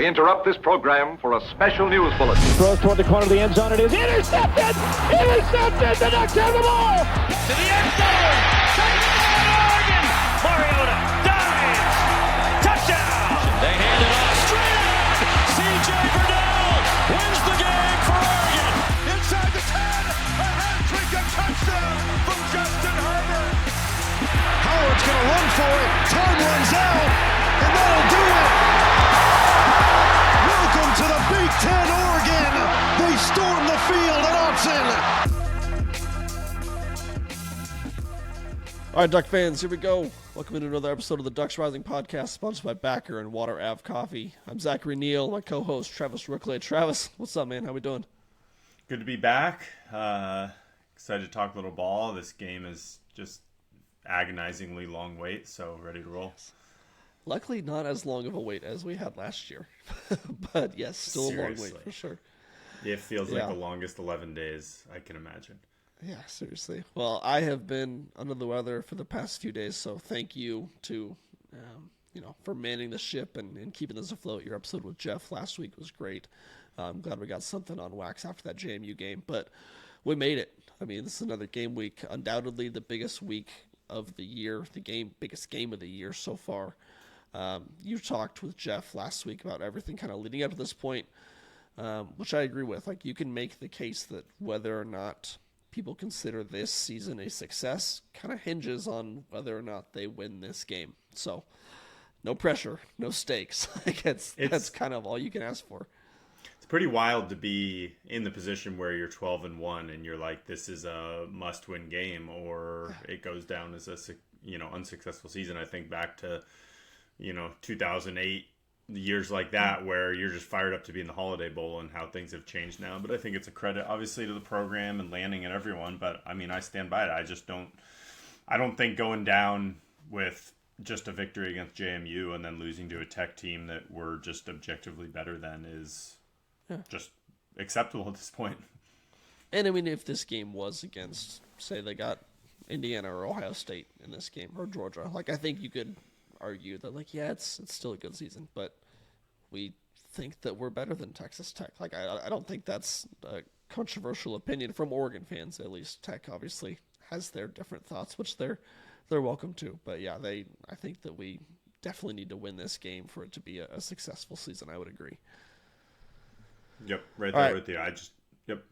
We interrupt this program for a special news bulletin. Throws toward the corner of the end zone. It is intercepted! Intercepted! The Ducks have the ball! To the end zone! Oregon! Mariota dives! Touchdown! They hand it off straight out! C.J. Verdell wins the game for Oregon! Inside the 10! A hat-trick, a touchdown from Justin Herbert! Howard's going to run for it. Time runs out, and that'll do it! Welcome to the Big Ten, Oregon! They storm the field at Autzen! All right, Duck fans, here we go. Welcome to another episode of the Ducks Rising podcast, sponsored by Backer and Water Ave Coffee. I'm Zachary Neal, my co-host Travis Rookley. Travis, what's up, man? How we doing? Good to be back. Excited to talk a little ball. This game is just agonizingly long wait, so ready to roll. Luckily, not as long of a wait as we had last year, but yes, still Seriously. a long wait for sure. It feels like the longest 11 days I can imagine. Yeah, seriously. Well, I have been under the weather for the past few days, so thank you to, for manning the ship and keeping this afloat. Your episode with Jeff last week was great. I'm glad we got something on wax after that JMU game, but we made it. I mean, this is another game week, undoubtedly the biggest week of the year, biggest game of the year so far. You talked with Jeff last week about everything kind of leading up to this point, which I agree with. Like, you can make the case that whether or not people consider this season a success kind of hinges on whether or not they win this game. So, no pressure, no stakes. Like that's kind of all you can ask for. It's pretty wild to be in the position where you're 12-1 and you're like, this is a must-win game, or it goes down as a unsuccessful season. I think back to 2008, years like that where you're just fired up to be in the Holiday Bowl and how things have changed now. But I think it's a credit, obviously, to the program and Lanning and everyone. But I mean, I stand by it. I don't think going down with just a victory against JMU and then losing to a Tech team that we're just objectively better than is just acceptable at this point. And I mean, if this game was against, say, they got Indiana or Ohio State in this game, or Georgia, like, I think you could argue that, like, yeah, it's still a good season, but we think that we're better than Texas Tech. Like, I don't think that's a controversial opinion from Oregon fans, at least. Tech obviously has their different thoughts, which they're welcome to. But yeah, I think that we definitely need to win this game for it to be a successful season. I would agree. Yep, right there with you. Yep.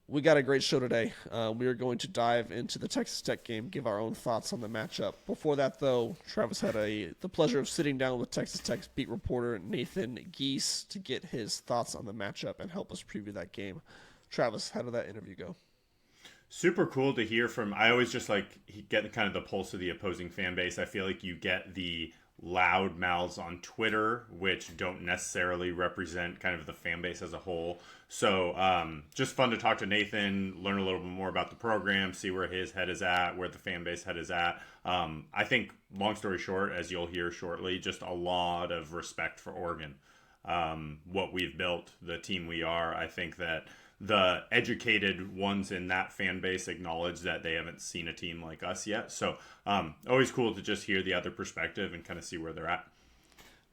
We got a great show today. We are going to dive into the Texas Tech game, give our own thoughts on the matchup. Before that, though, Travis had the pleasure of sitting down with Texas Tech's beat reporter Nathan Giese to get his thoughts on the matchup and help us preview that game. Travis, how did that interview go? Super cool to hear from. I always just get kind of the pulse of the opposing fan base. I feel like you get the loud mouths on Twitter, which don't necessarily represent kind of the fan base as a whole. So just fun to talk to Nathan, learn a little bit more about the program, see where his head is at, where the fan base head is at. I think, long story short, as you'll hear shortly, just a lot of respect for Oregon. What we've built, the team we are. I think that the educated ones in that fan base acknowledge that they haven't seen a team like us yet. So always cool to just hear the other perspective and kind of see where they're at.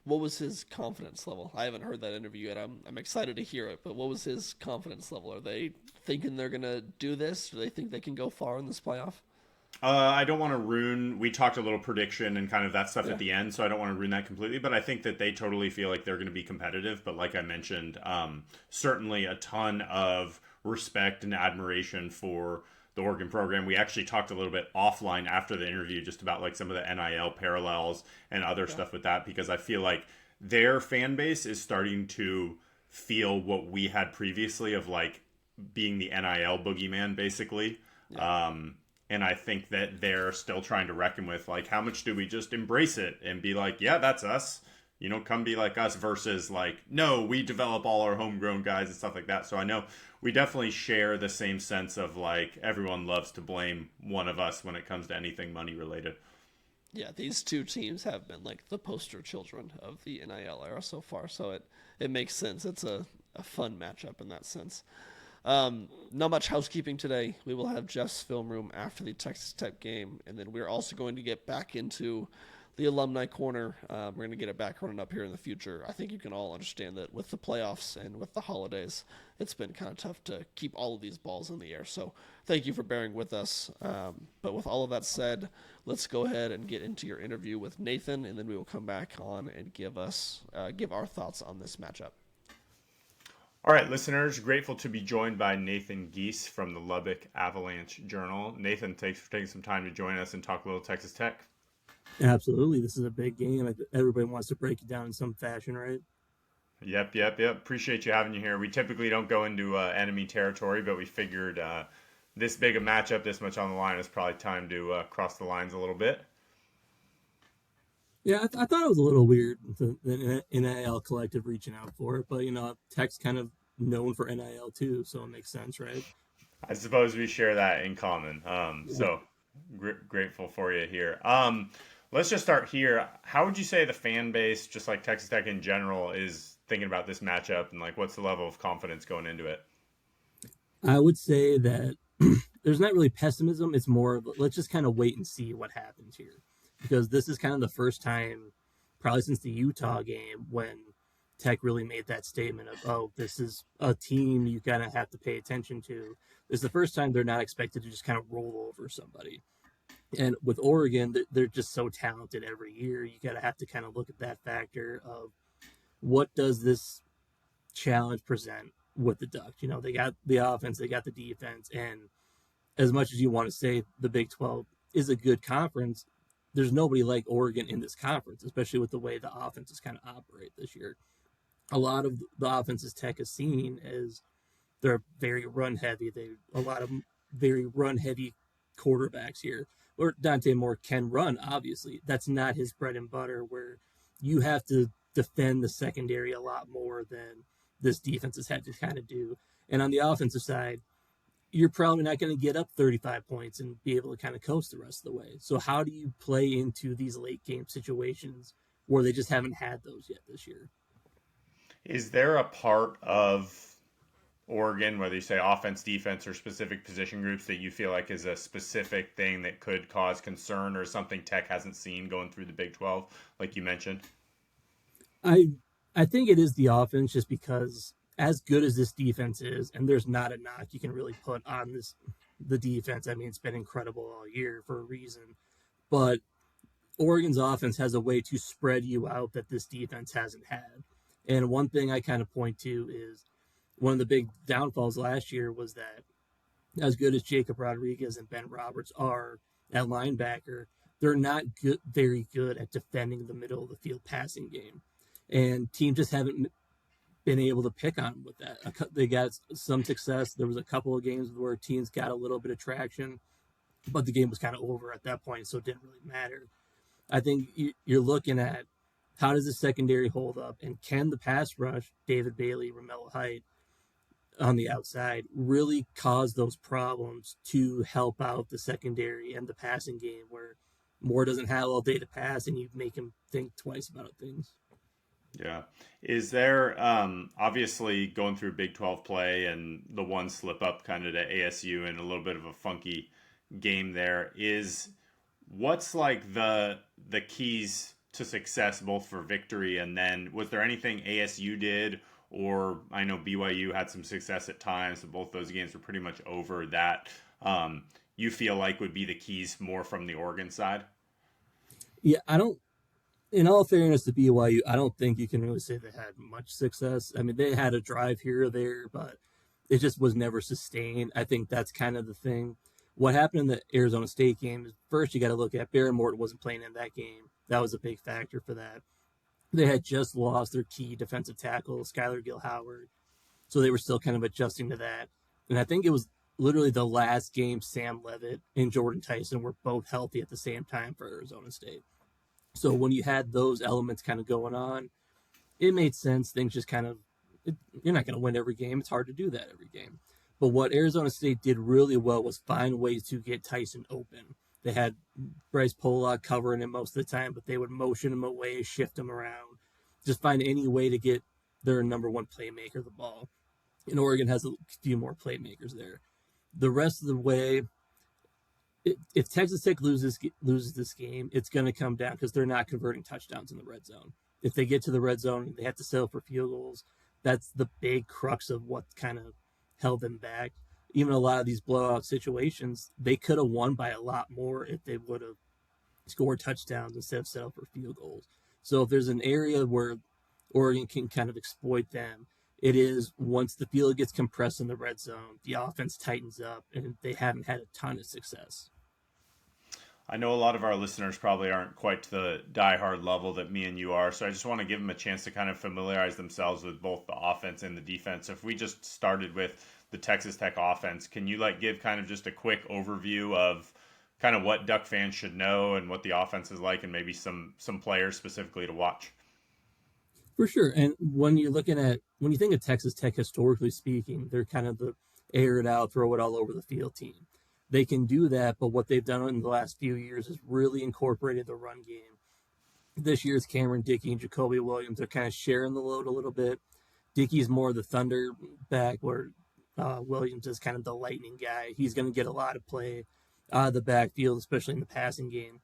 What was his confidence level? I haven't heard that interview yet. I'm excited to hear it, but what was his confidence level? Are they thinking they're going to do this? Do they think they can go far in this playoff? I don't want to ruin. We talked a little prediction and kind of that stuff at the end, so I don't want to ruin that completely. But I think that they totally feel like they're going to be competitive. But like I mentioned, certainly a ton of respect and admiration for the Oregon program. We actually talked a little bit offline after the interview just about like some of the NIL parallels and other stuff with that, because I feel like their fan base is starting to feel what we had previously of like being the NIL boogeyman, basically. Yeah. And I think that they're still trying to reckon with, like, how much do we just embrace it and be like, yeah, that's us, come be like us, versus like, no, we develop all our homegrown guys and stuff like that. So I know we definitely share the same sense of like, everyone loves to blame one of us when it comes to anything money related. Yeah, these two teams have been like the poster children of the NIL era so far. So it makes sense. It's a fun matchup in that sense. Not much housekeeping today. We will have Jeff's film room after the Texas Tech game, and then we're also going to get back into the alumni corner. We're going to get it back running up here in the future. I think you can all understand that with the playoffs and with the holidays, it's been kind of tough to keep all of these balls in the air. So thank you for bearing with us. But with all of that said, let's go ahead and get into your interview with Nathan, and then we will come back on and give our thoughts on this matchup. All right, listeners, grateful to be joined by Nathan Giese from the Lubbock Avalanche Journal. Nathan, thanks for taking some time to join us and talk a little Texas Tech. Absolutely. This is a big game. Everybody wants to break it down in some fashion, right? Yep. Appreciate you having you here. We typically don't go into enemy territory, but we figured this big a matchup, this much on the line, is probably time to cross the lines a little bit. Yeah, I thought it was a little weird, the NIL collective reaching out for it, but, Tech's kind of known for NIL too, so it makes sense, right? I suppose we share that in common. So grateful for you here. Let's just start here. How would you say the fan base, just like Texas Tech in general, is thinking about this matchup, and like what's the level of confidence going into it? I would say that there's not really pessimism. It's more, let's just kind of wait and see what happens here. Because this is kind of the first time, probably since the Utah game, when Tech really made that statement of, oh, this is a team you kind of have to pay attention to. This is the first time they're not expected to just kind of roll over somebody. And with Oregon, they're just so talented every year. You got to have to kind of look at that factor of what does this challenge present with the Ducks. They got the offense, they got the defense, and as much as you want to say the Big 12 is a good conference, there's nobody like Oregon in this conference, especially with the way the offenses kind of operate this year. A lot of the offenses Tech has seen is they're very run heavy. A lot of very run heavy quarterbacks here. Or Dante Moore can run, obviously. That's not his bread and butter, where you have to defend the secondary a lot more than this defense has had to kind of do. And on the offensive side, you're probably not going to get up 35 points and be able to kind of coast the rest of the way. So how do you play into these late game situations where they just haven't had those yet this year? Is there a part of Oregon, whether you say offense, defense, or specific position groups, that you feel like is a specific thing that could cause concern or something Tech hasn't seen going through the Big 12, like you mentioned? I think it is the offense, just because as good as this defense is, and there's not a knock you can really put on the defense. I mean, it's been incredible all year for a reason. But Oregon's offense has a way to spread you out that this defense hasn't had. And one thing I kind of point to is one of the big downfalls last year was that as good as Jacob Rodriguez and Ben Roberts are at linebacker, they're not very good at defending the middle of the field passing game. And teams just haven't been able to pick on them with that. They got some success. There was a couple of games where teams got a little bit of traction, but the game was kind of over at that point, so it didn't really matter. I think you're looking at how does the secondary hold up, and can the pass rush, David Bailey, Romello Height, on the outside, really cause those problems to help out the secondary and the passing game, where Moore doesn't have all day to pass and you make him think twice about things. Yeah. Is there, obviously going through Big 12 play and the one slip up kind of to ASU and a little bit of a funky game there, is what's like the keys to success both for victory, and then was there anything ASU did, or I know BYU had some success at times, but both those games were pretty much over, that you feel like would be the keys more from the Oregon side? Yeah, in all fairness to BYU, I don't think you can really say they had much success. I mean, they had a drive here or there, but it just was never sustained. I think that's kind of the thing. What happened in the Arizona State game is, first you got to look at Barry Morton wasn't playing in that game. That was a big factor for that. They had just lost their key defensive tackle, Skylar Gill-Howard, so they were still kind of adjusting to that. And I think it was literally the last game Sam Levitt and Jordan Tyson were both healthy at the same time for Arizona State. So when you had those elements kind of going on, it made sense. Things just kind of, you're not going to win every game. It's hard to do that every game. But what Arizona State did really well was find ways to get Tyson open. They had Bryce Pollock covering him most of the time, but they would motion him away, shift him around, just find any way to get their number one playmaker the ball. And Oregon has a few more playmakers there. The rest of the way, if Texas Tech loses this game, it's going to come down because they're not converting touchdowns in the red zone. If they get to the red zone, they have to settle for field goals. That's the big crux of what kind of held them back. Even a lot of these blowout situations, they could have won by a lot more if they would have scored touchdowns instead of settle for field goals. So if there's an area where Oregon can kind of exploit them, it is once the field gets compressed in the red zone, the offense tightens up, and they haven't had a ton of success. I know a lot of our listeners probably aren't quite to the diehard level that me and you are, so I just want to give them a chance to kind of familiarize themselves with both the offense and the defense. If we just started with the Texas Tech offense, can you give kind of just a quick overview of kind of what Duck fans should know and what the offense is like, and maybe some players specifically to watch? For sure. And when you think of Texas Tech, historically speaking, they're kind of the air it out, throw it all over the field team. They can do that, but what they've done in the last few years is really incorporated the run game. This year's Cameron Dickey and Jacoby Williams are kind of sharing the load a little bit. Dickey's more the thunder back, where Williams is kind of the lightning guy. He's going to get a lot of play out of the backfield, especially in the passing game.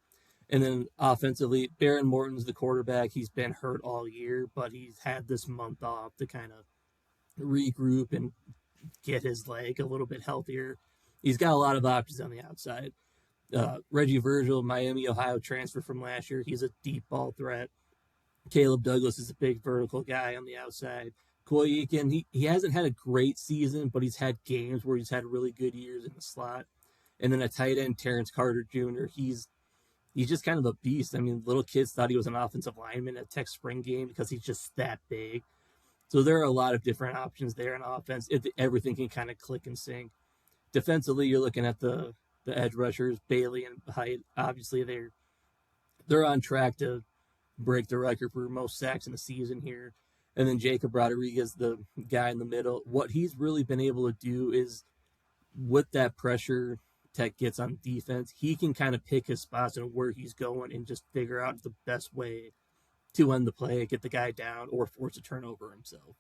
And then offensively, Baron Morton's the quarterback. He's been hurt all year, but he's had this month off to kind of regroup and get his leg a little bit healthier. He's got a lot of options on the outside. Reggie Virgil, Miami, Ohio transfer from last year. He's a deep ball threat. Caleb Douglas is a big vertical guy on the outside. Coy Eakin, he hasn't had a great season, but he's had games where he's had really good years in the slot. And then a tight end, Terrence Carter Jr., he's just kind of a beast. I mean, little kids thought he was an offensive lineman at Tech spring game because he's just that big. So there are a lot of different options there in offense. Everything can kind of click and sync. Defensively, you're looking at the edge rushers, Bailey and Hyatt. Obviously, they're on track to break the record for most sacks in the season here. And then Jacob Rodriguez, the guy in the middle. What he's really been able to do is, with that pressure Tech gets on defense, he can kind of pick his spots and where he's going and just figure out the best way to end the play, get the guy down, or force a turnover himself.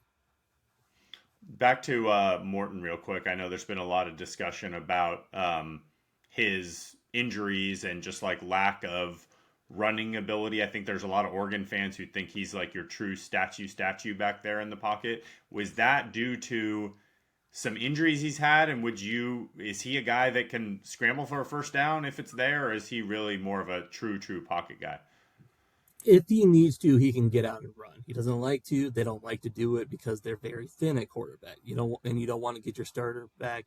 Back to Morton real quick. I know there's been a lot of discussion about his injuries and just lack of running ability. I think there's a lot of Oregon fans who think he's your true statue back there in the pocket. Was that due to some injuries he's had, and is he a guy that can scramble for a first down if it's there, or is he really more of a true pocket guy? If he needs to, he can get out and run. He doesn't like to. They don't like to do it because they're very thin at quarterback. You don't want to get your starter back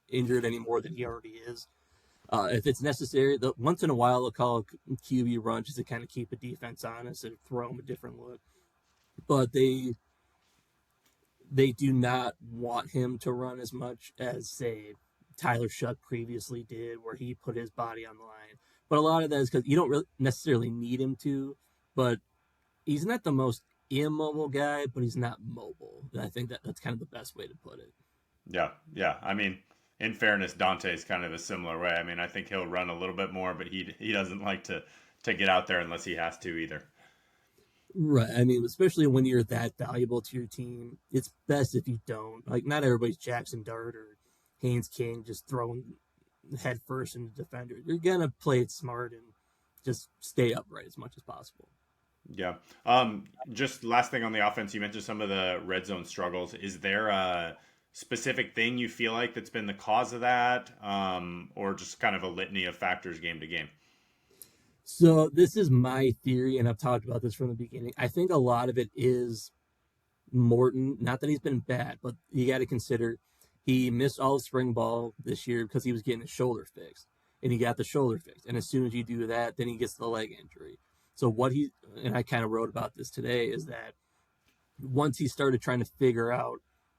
injured any more than he already is. If it's necessary, once in a while they'll call a QB run just to kind of keep a defense honest and throw them a different look. But they do not want him to run as much as, say, Tyler Shuck previously did, where he put his body on the line. But a lot of that is because you don't really necessarily need him to, but he's not the most immobile guy, but he's not mobile. And I think that's kind of the best way to put it. Yeah. I mean, in fairness, Dante's kind of a similar way. I mean, I think he'll run a little bit more, but he doesn't like to get out there unless he has to either. Right. I mean, especially when you're that valuable to your team, it's best if you don't. Not everybody's Jackson Dart or Haynes King just throwing head first into the defender. You're going to play it smart and just stay upright as much as possible. Yeah. Just last thing on the offense, you mentioned some of the red zone struggles. Is there a specific thing you feel like that's been the cause of that, or just kind of a litany of factors game to game? So this is my theory, and I've talked about this from the beginning. I think a lot of it is Morton. Not that he's been bad, but you got to consider he missed all of spring ball this year because he was getting his shoulder fixed, and he got the shoulder fixed. And as soon as you do that, then he gets the leg injury. So and I kind of wrote about this today, is that once he started trying to figure out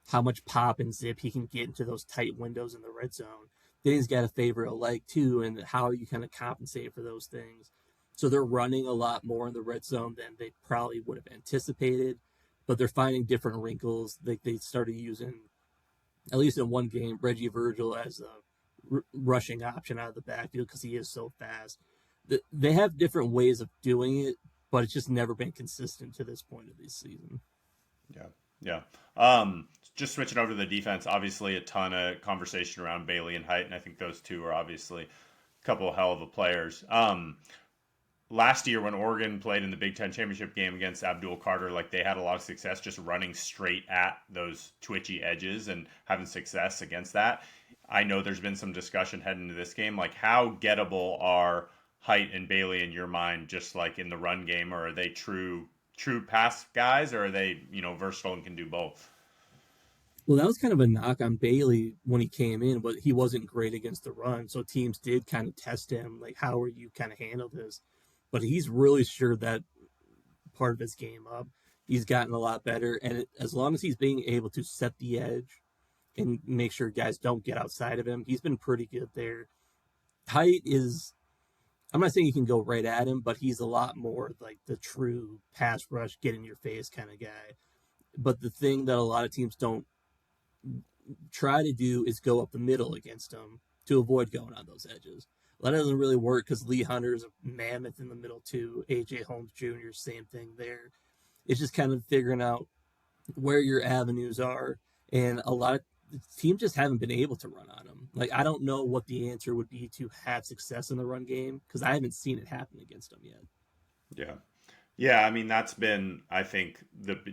how much pop and zip he can get into those tight windows in the red zone, then he's got to favor a leg too, and how you kind of compensate for those things. So they're running a lot more in the red zone than they probably would have anticipated, but they're finding different wrinkles. They started using, at least in one game, Reggie Virgil as a rushing option out of the backfield because he is so fast. They have different ways of doing it, but it's just never been consistent to this point of this season. Yeah. Just switching over to the defense, obviously a ton of conversation around Bailey and Height, and I think those two are obviously a couple of hell of a players. Last year when Oregon played in the Big Ten championship game against Abdul Carter, like they had a lot of success just running straight at those twitchy edges and having success against that. I know there's been some discussion heading into this game, like how gettable are Height and Bailey in your mind, just like in the run game, or are they true pass guys, or are they, versatile and can do both? Well, that was kind of a knock on Bailey when he came in, but he wasn't great against the run. So teams did kind of test him, like, how are you kind of handle this? But he's really sure that part of his game up. He's gotten a lot better. And as long as he's being able to set the edge and make sure guys don't get outside of him, he's been pretty good there. Height is, I'm not saying you can go right at him, but he's a lot more like the true pass rush, get in your face kind of guy. But the thing that a lot of teams don't try to do is go up the middle against him to avoid going on those edges. Well, that doesn't really work because Lee Hunter's a mammoth in the middle too. AJ Holmes Jr., same thing there. It's just kind of figuring out where your avenues are, and a lot of teams just haven't been able to run on him. Like, I don't know what the answer would be to have success in the run game because I haven't seen it happen against him yet. Yeah. I mean, that's been, I think,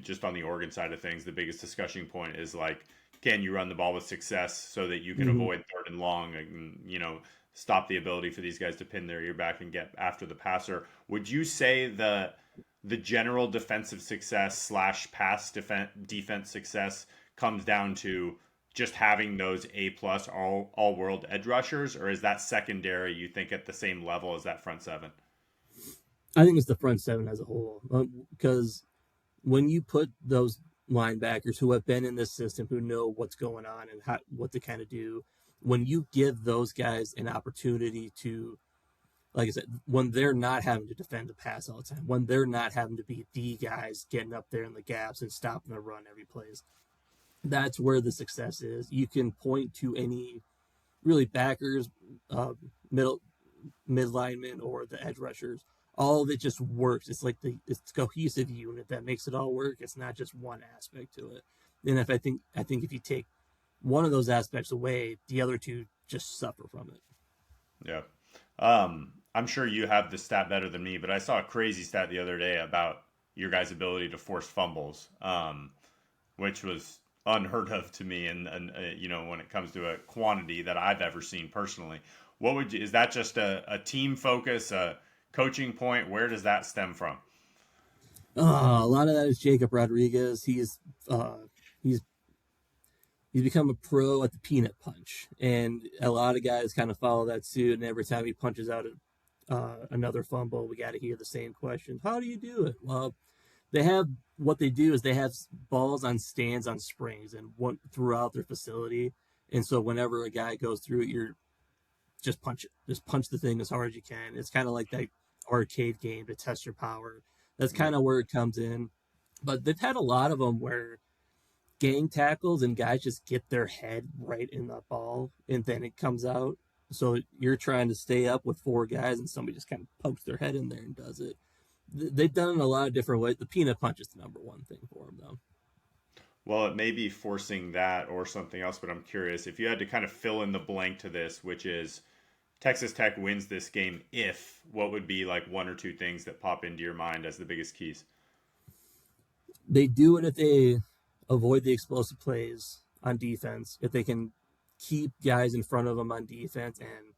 just on the Oregon side of things, the biggest discussion point is like, can you run the ball with success so that you can avoid third and long and, stop the ability for these guys to pin their ear back and get after the passer? Would you say the general defensive success / pass defense success comes down to just having those A+ all world edge rushers, or is that secondary, you think, at the same level as that front seven? I think it's the front seven as a whole, because when you put those linebackers who have been in this system, who know what's going on and what to kind of do, when you give those guys an opportunity to, like I said, when they're not having to defend the pass all the time, when they're not having to be the guys getting up there in the gaps and stopping the run every place, that's where the success is. You can point to any really backers, mid linemen, or the edge rushers. All of it just works. It's like it's cohesive unit that makes it all work. It's not just one aspect to it. And I think if you take one of those aspects away, the other two just suffer from it. Yeah. I'm sure you have the stat better than me, but I saw a crazy stat the other day about your guys' ability to force fumbles, which was unheard of to me. And when it comes to a quantity that I've ever seen personally, is that just a team focus, a coaching point? Where does that stem from? A lot of that is Jacob Rodriguez. He's become a pro at the peanut punch, and a lot of guys kind of follow that suit. And every time he punches out another fumble, we got to hear the same question: how do you do it? Well, what they do is they have balls on stands on springs and throughout their facility. And so whenever a guy goes through it, you're just punch it. Just punch the thing as hard as you can. It's kind of like that arcade game to test your power. That's kind of where it comes in. But they've had a lot of them where gang tackles and guys just get their head right in the ball and then it comes out. So you're trying to stay up with four guys and somebody just kind of pokes their head in there and does it. They've done it in a lot of different ways. The peanut punch is the number one thing for them, though. Well, it may be forcing that or something else, but I'm curious if you had to kind of fill in the blank to this, which is Texas Tech wins this game, what would be like one or two things that pop into your mind as the biggest keys? They do it if they avoid the explosive plays on defense, if they can keep guys in front of them on defense, and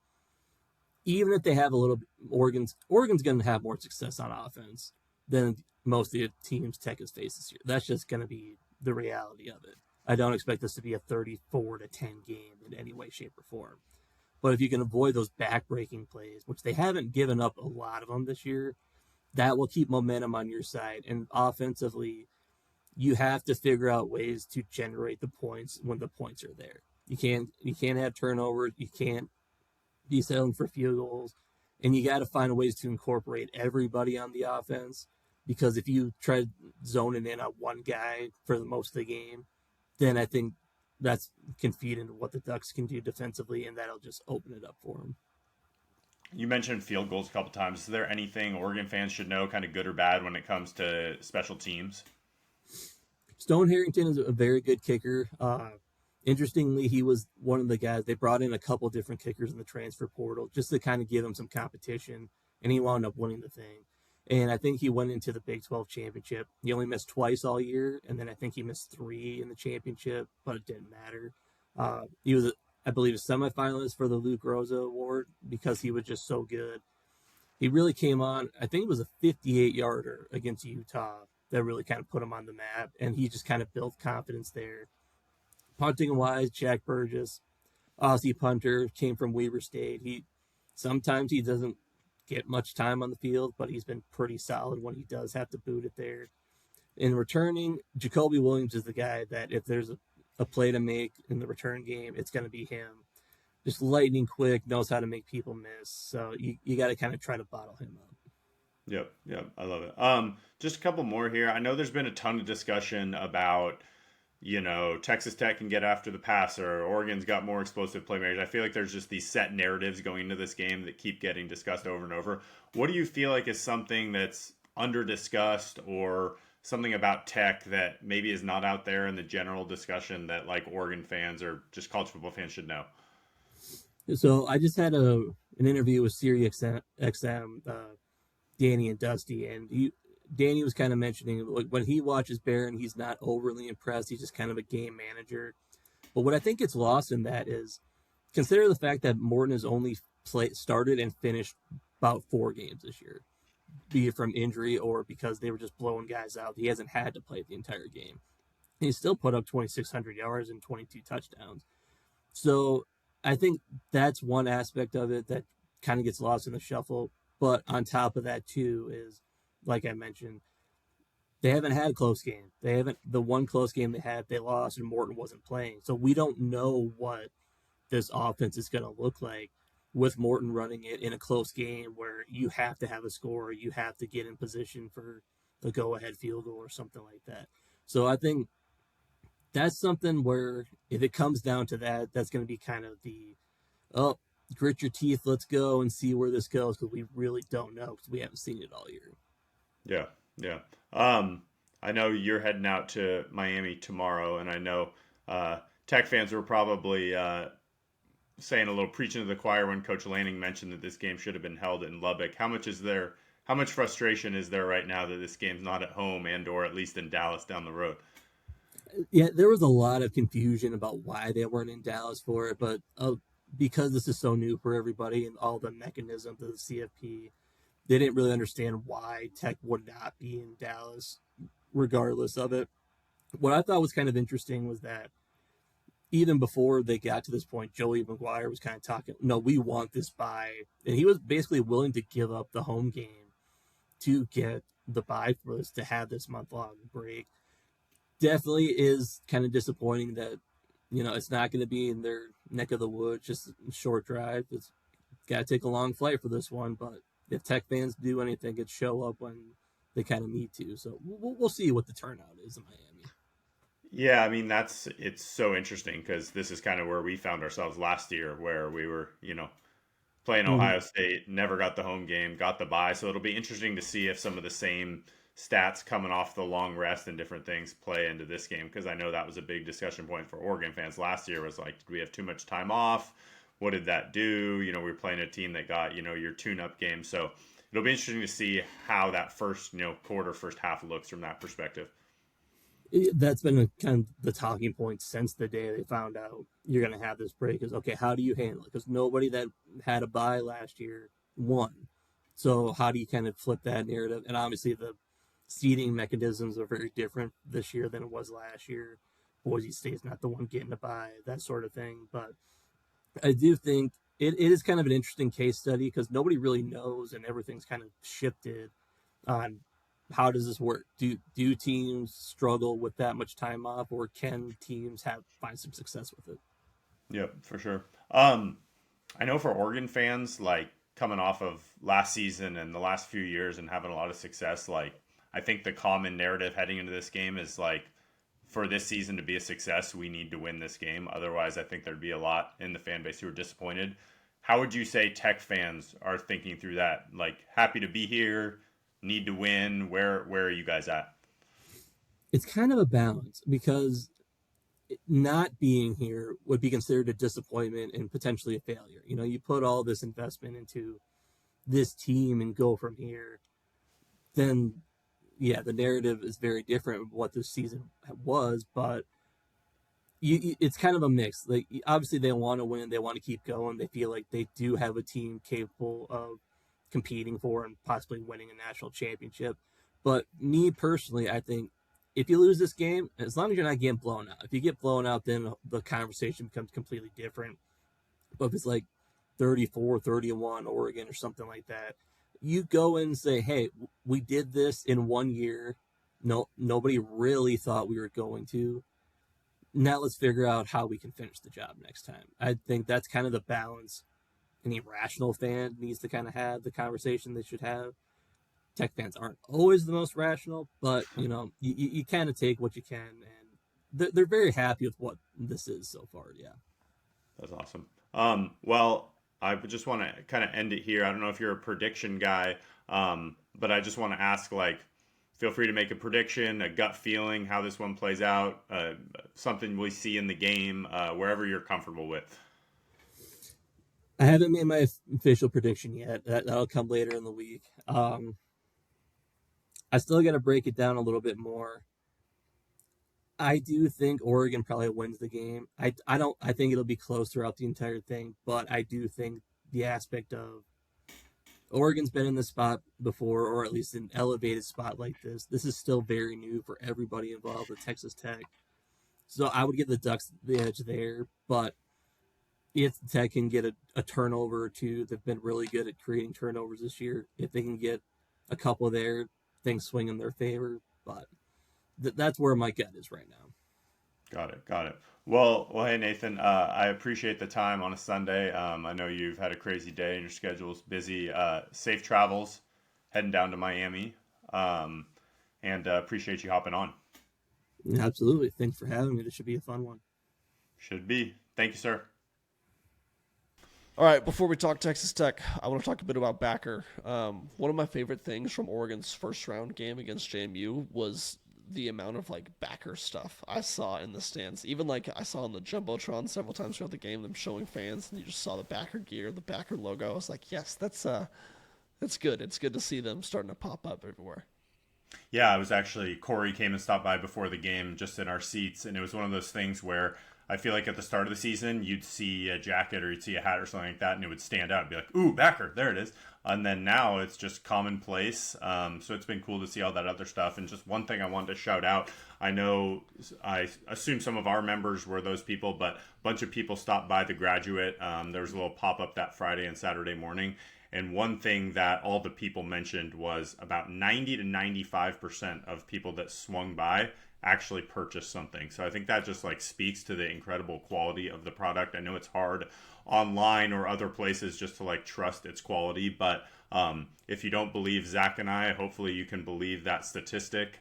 even if they have a little, Oregon's going to have more success on offense than most of the teams Tech has faced this year. That's just going to be the reality of it. I don't expect this to be a 34-10 game in any way, shape, or form. But if you can avoid those back-breaking plays, which they haven't given up a lot of them this year, that will keep momentum on your side. And offensively, you have to figure out ways to generate the points when the points are there. You can't have turnovers. You can't be settling for field goals. And you got to find ways to incorporate everybody on the offense, because if you try zoning in on one guy for the most of the game, then I think that's can feed into what the Ducks can do defensively, and that'll just open it up for them. You mentioned field goals a couple times. Is there anything Oregon fans should know, kind of good or bad, when it comes to special teams? Stone Harrington is a very good kicker. Interestingly, he was one of the guys they brought in a couple different kickers in the transfer portal just to kind of give him some competition, and he wound up winning the thing. And I think he went into the Big 12 championship. He only missed twice all year, and then I think he missed 3 in the championship, but it didn't matter. He was, I believe, a semifinalist for the Luke Rosa Award because he was just so good. He really came on, I think it was a 58-yarder against Utah that really kind of put him on the map, and he just kind of built confidence there. Punting wise, Jack Burgess, Aussie punter, came from Weber State. Sometimes he doesn't get much time on the field, but he's been pretty solid when he does have to boot it there. In returning, Jacoby Williams is the guy that if there's a play to make in the return game, it's going to be him. Just lightning quick, knows how to make people miss. So you got to kind of try to bottle him up. Yep, I love it. Just a couple more here. I know there's been a ton of discussion about, Texas Tech can get after the passer. Oregon's got more explosive playmakers. I feel like there's just these set narratives going into this game that keep getting discussed over and over. What do you feel like is something that's under-discussed or something about Tech that maybe is not out there in the general discussion that like Oregon fans or just college football fans should know? So I just had an interview with Sirius XM, Danny and Dusty, and Danny was kind of mentioning when he watches Barron, he's not overly impressed. He's just kind of a game manager. But what I think gets lost in that is consider the fact that Morton has only started and finished about 4 games this year, be it from injury or because they were just blowing guys out. He hasn't had to play the entire game. He still put up 2,600 yards and 22 touchdowns. So I think that's one aspect of it that kind of gets lost in the shuffle. But on top of that, too, is, like I mentioned, they haven't had a close game. The one close game they had, they lost and Morton wasn't playing. So we don't know what this offense is going to look like with Morton running it in a close game where you have to have a score, you have to get in position for the go-ahead field goal or something like that. So I think that's something where if it comes down to that, that's going to be kind of grit your teeth, let's go and see where this goes, because we really don't know because we haven't seen it all year. Yeah. I know you're heading out to Miami tomorrow, and I know Tech fans were probably saying a little preaching to the choir when Coach Lanning mentioned that this game should have been held in Lubbock. How much frustration is there right now that this game's not at home and or at least in Dallas down the road? Yeah, there was a lot of confusion about why they weren't in Dallas for it, but because this is so new for everybody and all the mechanisms of the CFP, they didn't really understand why Tech would not be in Dallas regardless of it. What I thought was kind of interesting was that even before they got to this point, Joey McGuire was kind of talking, no, we want this bye. And he was basically willing to give up the home game to get the bye for us to have this month-long break. Definitely is kind of disappointing that, it's not going to be in their neck of the woods, just a short drive. It's got to take a long flight for this one, but if Tech fans do anything, it show up when they kind of need to. So we'll see what the turnout is in Miami. Yeah, I mean, it's so interesting because this is kind of where we found ourselves last year where we were, playing Ohio State, never got the home game, got the bye. So it'll be interesting to see if some of the same stats coming off the long rest and different things play into this game, because I know that was a big discussion point for Oregon fans last year was like, did we have too much time off? What did that do? We were playing a team that got, your tune-up game. So it'll be interesting to see how that first, quarter, first half looks from that perspective. That's been kind of the talking point since the day they found out you're going to have this break is, okay, how do you handle it? Because nobody that had a bye last year won. So how do you kind of flip that narrative? And obviously the seeding mechanisms are very different this year than it was last year. Boise State's not the one getting a bye, that sort of thing. But I do think it is kind of an interesting case study because nobody really knows and everything's kind of shifted on how does this work. Do teams struggle with that much time off, or can teams find some success with it? Yep, for sure. I know for Oregon fans, like coming off of last season and the last few years and having a lot of success, like I think the common narrative heading into this game is like, for this season to be a success, we need to win this game. Otherwise, I think there'd be a lot in the fan base who are disappointed. How would you say Tech fans are thinking through that? Like, happy to be here, need to win. Where are you guys at? It's kind of a balance because not being here would be considered a disappointment and potentially a failure. You know, you put all this investment into this team and go from here, then yeah, the narrative is very different of what this season was, but it's kind of a mix. Like, obviously they want to win, they want to keep going, they feel like they do have a team capable of competing for and possibly winning a national championship. But me personally, I think if you lose this game, as long as you're not getting blown out, if you get blown out, then the conversation becomes completely different. But if it's like 34-31 Oregon or something like that, you go in and say, hey, we did this in 1 year. No, nobody really thought we were going to. Now let's figure out how we can finish the job next time. I think that's kind of the balance any rational fan needs to kind of have the conversation they should have. Tech fans aren't always the most rational, but you kind of take what you can, and they're very happy with what this is so far. Yeah, that's awesome. Well, I just want to kind of end it here. I don't know if you're a prediction guy, but I just want to ask, like, feel free to make a prediction, a gut feeling, how this one plays out, something we see in the game, wherever you're comfortable with. I haven't made my official prediction yet. That'll come later in the week. I still got to break it down a little bit more. I do think Oregon probably wins the game. I think it'll be close throughout the entire thing, but I do think the aspect of Oregon's been in this spot before, or at least an elevated spot like this. This is still very new for everybody involved with Texas Tech. So I would give the Ducks the edge there, but if Tech can get a turnover or two, they've been really good at creating turnovers this year. If they can get a couple there, things swing in their favor. But that's where my gut is right now. Got it. Well, hey, Nathan, I appreciate the time on a Sunday. I know you've had a crazy day and your schedule's busy. Safe travels heading down to Miami, and appreciate you hopping on. Absolutely. Thanks for having me. This should be a fun one. Should be. Thank you, sir. All right, before we talk Texas Tech, I want to talk a bit about Backer. One of my favorite things from Oregon's first round game against JMU was the amount of Backer stuff I saw in the stands. Even I saw on the Jumbotron several times throughout the game, them showing fans, and you just saw the Backer gear, the Backer logo. I was like, yes, that's good. It's good to see them starting to pop up everywhere. Yeah, Corey came and stopped by before the game just in our seats, and it was one of those things where I feel like at the start of the season, you'd see a jacket or you'd see a hat or something like that, and it would stand out and be like, ooh, Backer, there it is. And then now it's just commonplace. So it's been cool to see all that other stuff. And just one thing I wanted to shout out, I assume some of our members were those people, but a bunch of people stopped by the Graduate. There was a little pop-up that Friday and Saturday morning. And one thing that all the people mentioned was about 90 to 95% of people that swung by actually purchased something. So I think that just speaks to the incredible quality of the product. I know it's hard online or other places just to trust its quality, but if you don't believe Zach and I, hopefully you can believe that statistic.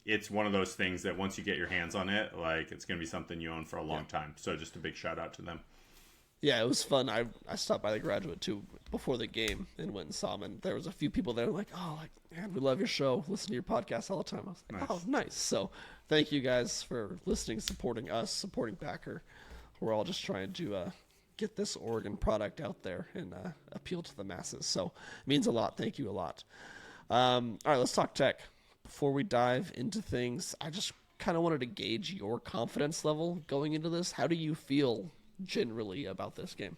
It's one of those things that once you get your hands on it, it's going to be something you own for a long time. So just a big shout out to them. Yeah, it was fun. I stopped by the Graduate too before the game and went and saw them. And there was a few people there man, we love your show. Listen to your podcast all the time. I was like, nice. Oh, nice. So thank you guys for listening, supporting us, supporting Backer. We're all just trying to get this Oregon product out there and appeal to the masses. So it means a lot. Thank you a lot. All right, let's talk Tech. Before we dive into things, I just kind of wanted to gauge your confidence level going into this. How do you feel generally about this game?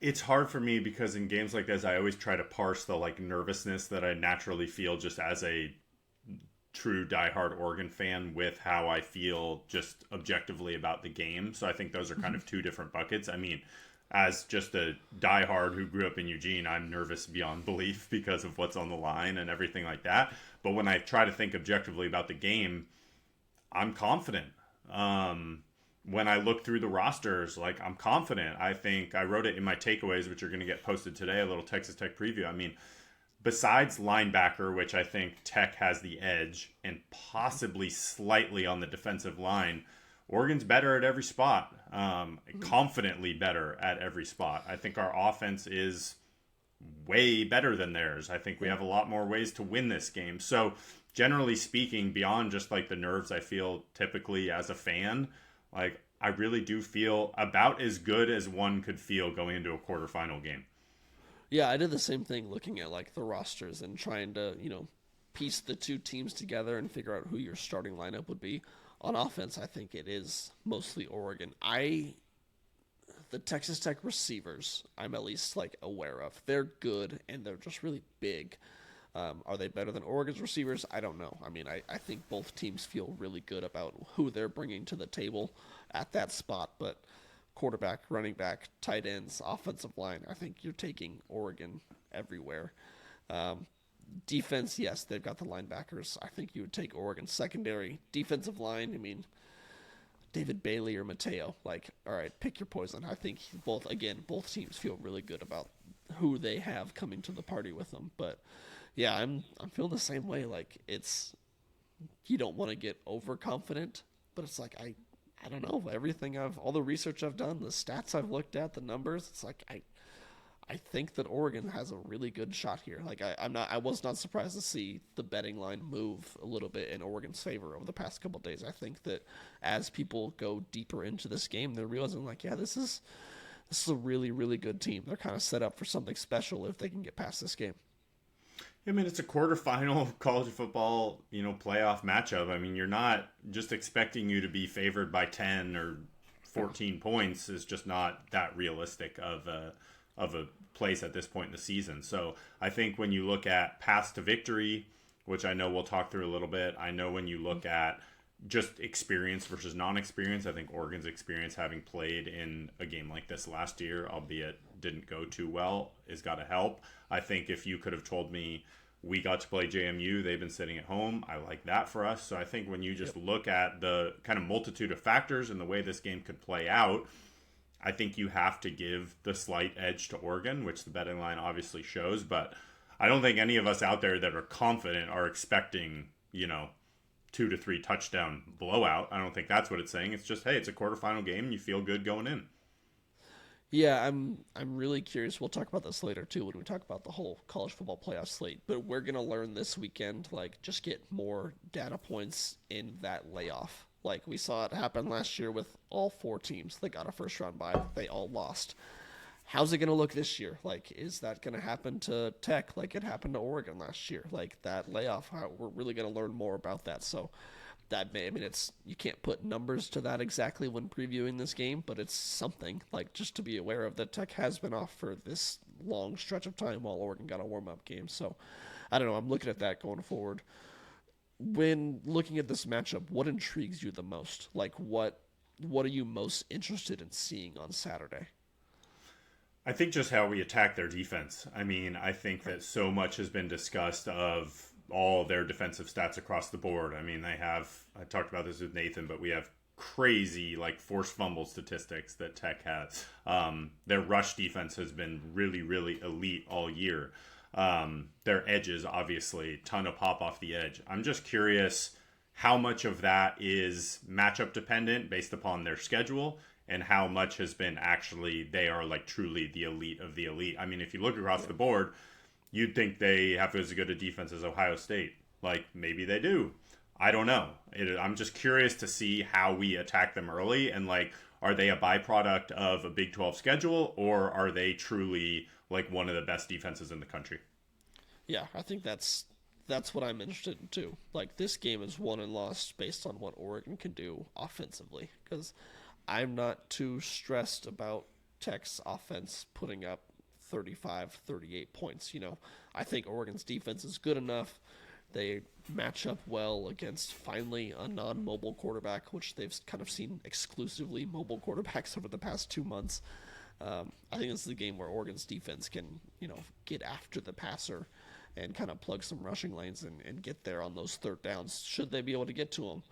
It's hard for me because in games like this, I always try to parse the nervousness that I naturally feel just as a true diehard Oregon fan with how I feel just objectively about the game. So I think those are kind of two different buckets. I mean, as just a diehard who grew up in Eugene, I'm nervous beyond belief because of what's on the line and everything like that. But when I try to think objectively about the game, I'm confident. When I look through the rosters, I'm confident. I think I wrote it in my takeaways, which are going to get posted today, a little Texas Tech preview. I mean, besides linebacker, which I think Tech has the edge, and possibly slightly on the defensive line, Oregon's better at every spot, confidently better at every spot. I think our offense is way better than theirs. I think we have a lot more ways to win this game. So generally speaking, beyond just like the nerves I feel typically as a fan, like I really do feel about as good as one could feel going into a quarterfinal game. Yeah, I did the same thing looking at like the rosters and trying to, piece the two teams together and figure out who your starting lineup would be. On offense, I think it is mostly Oregon. The Texas Tech receivers, I'm at least like aware of. They're good and they're just really big. Are they better than Oregon's receivers? I don't know. I mean, I think both teams feel really good about who they're bringing to the table at that spot, but quarterback, running back, tight ends, offensive line, I think you're taking Oregon everywhere. Defense, yes, they've got the linebackers. I think you would take Oregon. Secondary, defensive line, I mean, David Bailey or Mateo. Like, all right, pick your poison. I think both teams feel really good about who they have coming to the party with them. But yeah, I'm feeling the same way. Like, it's, you don't want to get overconfident, but it's like I don't know, all the research I've done, the stats I've looked at, the numbers, it's like I think that Oregon has a really good shot here. Like I was not surprised to see the betting line move a little bit in Oregon's favor over the past couple of days. I think that as people go deeper into this game, they're realizing like, yeah, this is a really, really good team. They're kind of set up for something special if they can get past this game. I mean, it's a quarterfinal college football, playoff matchup. I mean, you're not just expecting you to be favored by 10 or 14 points is just not that realistic of a place at this point in the season. So I think when you look at path to victory, which I know we'll talk through a little bit, I know when you look at just experience versus non-experience, I think Oregon's experience having played in a game like this last year, albeit didn't go too well, has got to help. I think if you could have told me we got to play JMU, they've been sitting at home, I like that for us. So I think when you just look at the kind of multitude of factors and the way this game could play out, I think you have to give the slight edge to Oregon, which the betting line obviously shows. But I don't think any of us out there that are confident are expecting, 2 to 3 touchdown blowout. I don't think that's what it's saying. It's just, hey, it's a quarterfinal game and you feel good going in. Yeah, I'm really curious. We'll talk about this later too when we talk about the whole college football playoff slate. But we're gonna learn this weekend, like, just get more data points in that layoff. Like we saw it happen last year with all 4 teams that got a first round bye. They all lost. How's it gonna look this year? Like, is that gonna happen to Tech like it happened to Oregon last year? Like that layoff, we're really gonna learn more about that. So you can't put numbers to that exactly when previewing this game, but it's something like just to be aware of that Tech has been off for this long stretch of time while Oregon got a warm-up game. So I don't know. I'm looking at that going forward. When looking at this matchup, what intrigues you the most? Like what are you most interested in seeing on Saturday? I think just how we attack their defense. I mean, I think that so much has been discussed of all their defensive stats across the board. I mean, I talked about this with Nathan, but we have crazy like forced fumble statistics that Tech has. Their rush defense has been really, really elite all year. Their edges, obviously, ton of pop off the edge. I'm just curious how much of that is matchup dependent based upon their schedule and how much has been actually they are like truly the elite of the elite. I mean, if you look across the board, you'd think they have as good a defense as Ohio State. Like, maybe they do. I don't know. I'm just curious to see how we attack them early. And, like, are they a byproduct of a Big 12 schedule, or are they truly, like, one of the best defenses in the country? Yeah, I think that's what I'm interested in, too. Like, this game is won and lost based on what Oregon can do offensively. Because I'm not too stressed about Tech's offense putting up 35, 38 points. I think Oregon's defense is good enough. They match up well against finally a non-mobile quarterback, which they've kind of seen exclusively mobile quarterbacks over the past 2 months. I think this is a game where Oregon's defense can, get after the passer and kind of plug some rushing lanes and get there on those third downs, should they be able to get to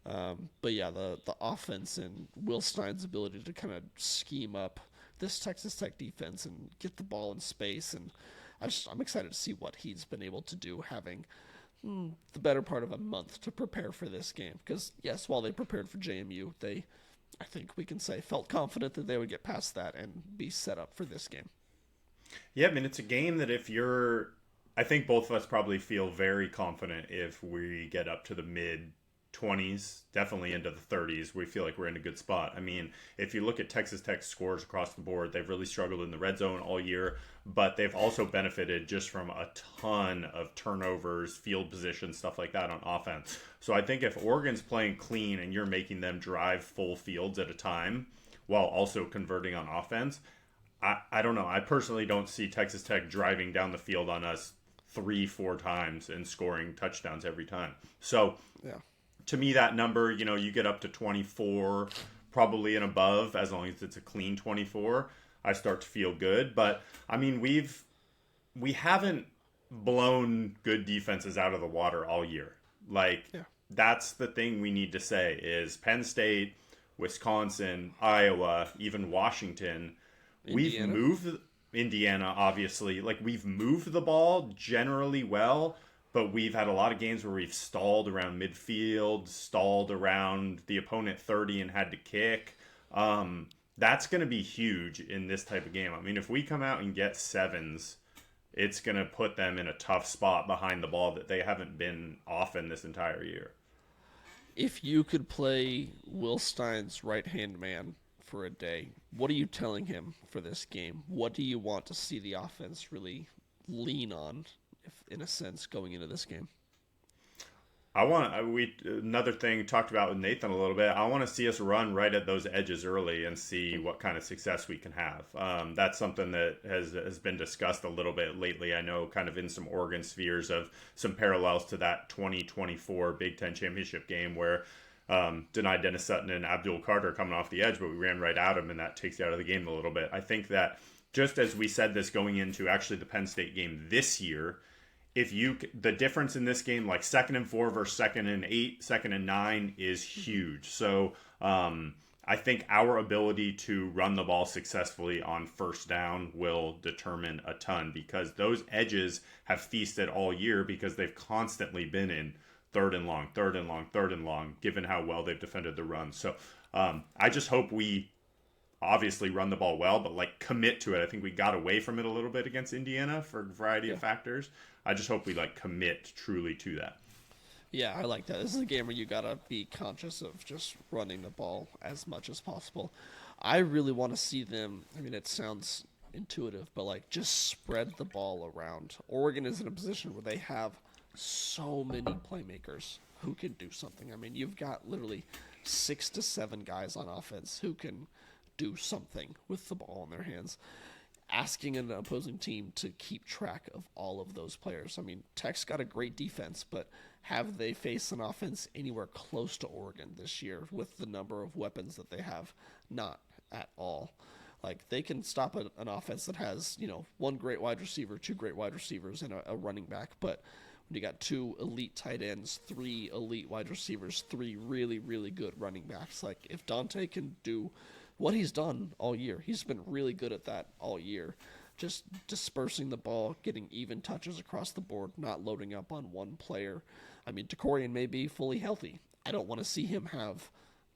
them. But yeah, the offense and Will Stein's ability to kind of scheme up this Texas Tech defense and get the ball in space, and I'm excited to see what he's been able to do, having the better part of a month to prepare for this game. Because yes, while they prepared for JMU, they, I think we can say, felt confident that they would get past that and be set up for this game. Yeah, I mean, it's a game that I think both of us probably feel very confident if we get up to the mid 20s, definitely into the 30s. We feel like we're in a good spot. I mean, if you look at Texas Tech's scores across the board, they've really struggled in the red zone all year, but they've also benefited just from a ton of turnovers, field position, stuff like that on offense. So I think if Oregon's playing clean and you're making them drive full fields at a time while also converting on offense, I don't know. I personally don't see Texas Tech driving down the field on us 3-4 times and scoring touchdowns every time. So Yeah. to me, that number, you get up to 24 probably and above, as long as it's a clean 24, I start to feel good. But I mean, we haven't blown good defenses out of the water all year. Like, that's the thing we need to say is Penn State, Wisconsin, Iowa, even Washington, we've moved Indiana, obviously. Like, we've moved the ball generally well, but we've had a lot of games where we've stalled around midfield, stalled around the opponent 30 and had to kick. That's going to be huge in this type of game. I mean, if we come out and get sevens, it's going to put them in a tough spot behind the ball that they haven't been often this entire year. If you could play Will Stein's right-hand man for a day, what are you telling him for this game? What do you want to see the offense really lean on, if in a sense, going into this game? Another thing talked about with Nathan a little bit, I want to see us run right at those edges early and see what kind of success we can have. That's something that has been discussed a little bit lately. I know kind of in some Oregon spheres of some parallels to that 2024 Big Ten Championship game where denied Dennis Sutton and Abdul Carter coming off the edge, but we ran right at him, and that takes you out of the game a little bit. I think that just as we said this going into actually the Penn State game this year, the difference in this game, like 2nd and 4 versus 2nd and 8, 2nd and 9 is huge. So I think our ability to run the ball successfully on first down will determine a ton, because those edges have feasted all year because they've constantly been in 3rd and long, 3rd and long, 3rd and long, given how well they've defended the run. So I just hope we obviously run the ball well, but like commit to it. I think we got away from it a little bit against Indiana for a variety of factors. I just hope we like commit truly to that. Yeah, I like that. This is a game where you gotta be conscious of just running the ball as much as possible. I really want to see them. I mean, it sounds intuitive, but like just spread the ball around. Oregon is in a position where they have so many playmakers who can do something. I mean, you've got literally 6 to 7 guys on offense who can do something with the ball in their hands. Asking an opposing team to keep track of all of those players. I mean, Tech's got a great defense, but have they faced an offense anywhere close to Oregon this year with the number of weapons that they have? Not at all. Like, they can stop an offense that has, 1 great wide receiver, 2 great wide receivers, and a running back. But when you got 2 elite tight ends, 3 elite wide receivers, 3 really, really good running backs, like, if Dante can do what he's done all year, he's been really good at that all year. Just dispersing the ball, getting even touches across the board, not loading up on one player. I mean, Decorian may be fully healthy. I don't want to see him have